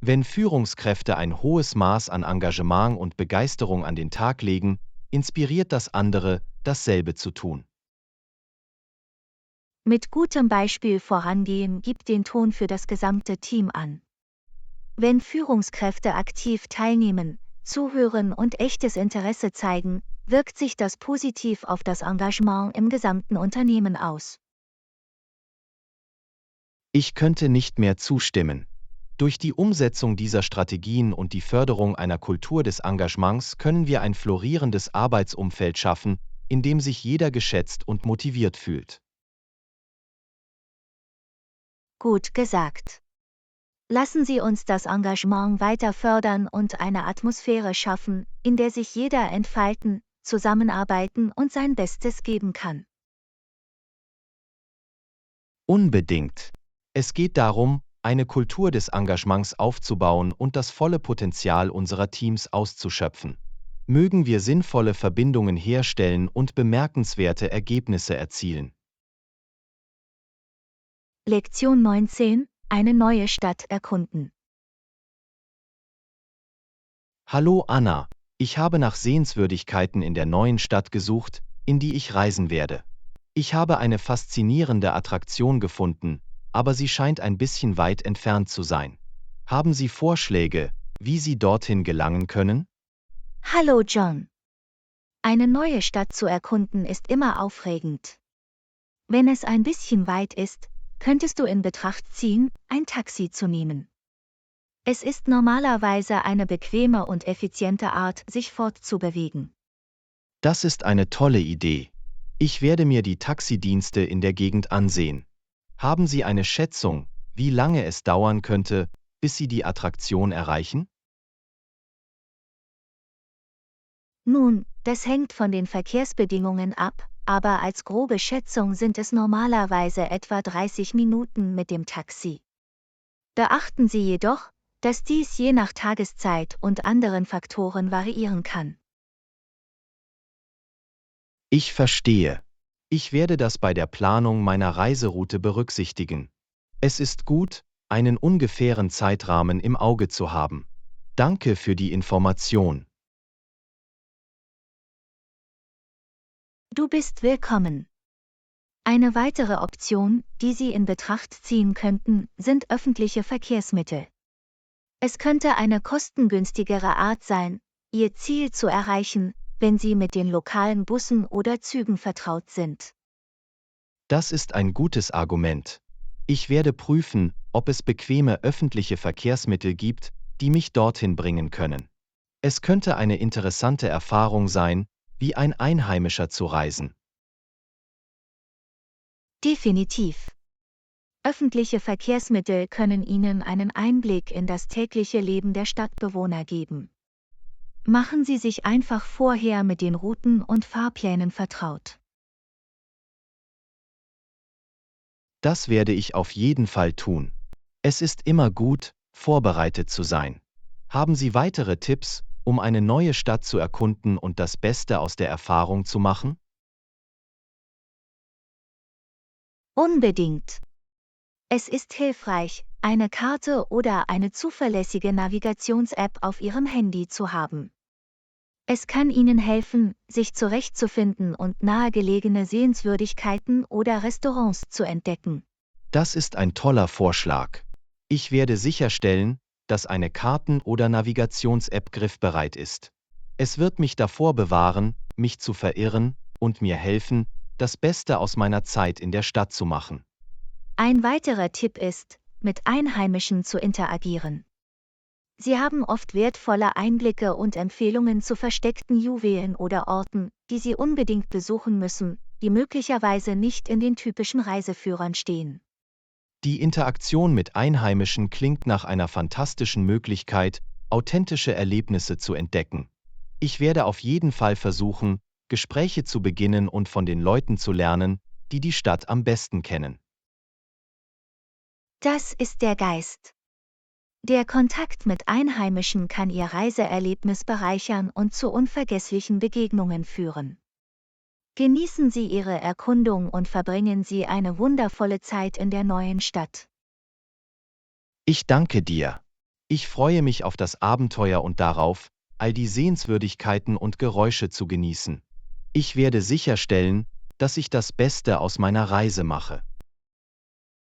Wenn Führungskräfte ein hohes Maß an Engagement und Begeisterung an den Tag legen, inspiriert das andere, dasselbe zu tun. Mit gutem Beispiel vorangehen gibt den Ton für das gesamte Team an. Wenn Führungskräfte aktiv teilnehmen, zuhören und echtes Interesse zeigen, wirkt sich das positiv auf das Engagement im gesamten Unternehmen aus. Ich könnte nicht mehr zustimmen. Durch die Umsetzung dieser Strategien und die Förderung einer Kultur des Engagements können wir ein florierendes Arbeitsumfeld schaffen, in dem sich jeder geschätzt und motiviert fühlt. Gut gesagt. Lassen Sie uns das Engagement weiter fördern und eine Atmosphäre schaffen, in der sich jeder entfalten, zusammenarbeiten und sein Bestes geben kann. Unbedingt. Es geht darum, eine Kultur des Engagements aufzubauen und das volle Potenzial unserer Teams auszuschöpfen. Mögen wir sinnvolle Verbindungen herstellen und bemerkenswerte Ergebnisse erzielen. Lektion 19: Eine neue Stadt erkunden. Hallo Anna, ich habe nach Sehenswürdigkeiten in der neuen Stadt gesucht, in die ich reisen werde. Ich habe eine faszinierende Attraktion gefunden, aber sie scheint ein bisschen weit entfernt zu sein. Haben Sie Vorschläge, wie Sie dorthin gelangen können? Hallo John. Eine neue Stadt zu erkunden ist immer aufregend. Wenn es ein bisschen weit ist, könntest du in Betracht ziehen, ein Taxi zu nehmen. Es ist normalerweise eine bequeme und effiziente Art, sich fortzubewegen. Das ist eine tolle Idee. Ich werde mir die Taxidienste in der Gegend ansehen. Haben Sie eine Schätzung, wie lange es dauern könnte, bis Sie die Attraktion erreichen? Nun, das hängt von den Verkehrsbedingungen ab, aber als grobe Schätzung sind es normalerweise etwa 30 Minuten mit dem Taxi. Beachten Sie jedoch, dass dies je nach Tageszeit und anderen Faktoren variieren kann. Ich verstehe. Ich werde das bei der Planung meiner Reiseroute berücksichtigen. Es ist gut, einen ungefähren Zeitrahmen im Auge zu haben. Danke für die Information. Du bist willkommen. Eine weitere Option, die Sie in Betracht ziehen könnten, sind öffentliche Verkehrsmittel. Es könnte eine kostengünstigere Art sein, Ihr Ziel zu erreichen, wenn Sie mit den lokalen Bussen oder Zügen vertraut sind. Das ist ein gutes Argument. Ich werde prüfen, ob es bequeme öffentliche Verkehrsmittel gibt, die mich dorthin bringen können. Es könnte eine interessante Erfahrung sein, wie ein Einheimischer zu reisen. Definitiv. Öffentliche Verkehrsmittel können Ihnen einen Einblick in das tägliche Leben der Stadtbewohner geben. Machen Sie sich einfach vorher mit den Routen und Fahrplänen vertraut. Das werde ich auf jeden Fall tun. Es ist immer gut, vorbereitet zu sein. Haben Sie weitere Tipps, um eine neue Stadt zu erkunden und das Beste aus der Erfahrung zu machen? Unbedingt. Es ist hilfreich, eine Karte oder eine zuverlässige Navigations-App auf Ihrem Handy zu haben. Es kann Ihnen helfen, sich zurechtzufinden und nahegelegene Sehenswürdigkeiten oder Restaurants zu entdecken. Das ist ein toller Vorschlag. Ich werde sicherstellen, dass eine Karten- oder Navigations-App griffbereit ist. Es wird mich davor bewahren, mich zu verirren und mir helfen, das Beste aus meiner Zeit in der Stadt zu machen. Ein weiterer Tipp ist, mit Einheimischen zu interagieren. Sie haben oft wertvolle Einblicke und Empfehlungen zu versteckten Juwelen oder Orten, die Sie unbedingt besuchen müssen, die möglicherweise nicht in den typischen Reiseführern stehen. Die Interaktion mit Einheimischen klingt nach einer fantastischen Möglichkeit, authentische Erlebnisse zu entdecken. Ich werde auf jeden Fall versuchen, Gespräche zu beginnen und von den Leuten zu lernen, die die Stadt am besten kennen. Das ist der Geist. Der Kontakt mit Einheimischen kann Ihr Reiseerlebnis bereichern und zu unvergesslichen Begegnungen führen. Genießen Sie Ihre Erkundung und verbringen Sie eine wundervolle Zeit in der neuen Stadt. Ich danke dir. Ich freue mich auf das Abenteuer und darauf, all die Sehenswürdigkeiten und Geräusche zu genießen. Ich werde sicherstellen, dass ich das Beste aus meiner Reise mache.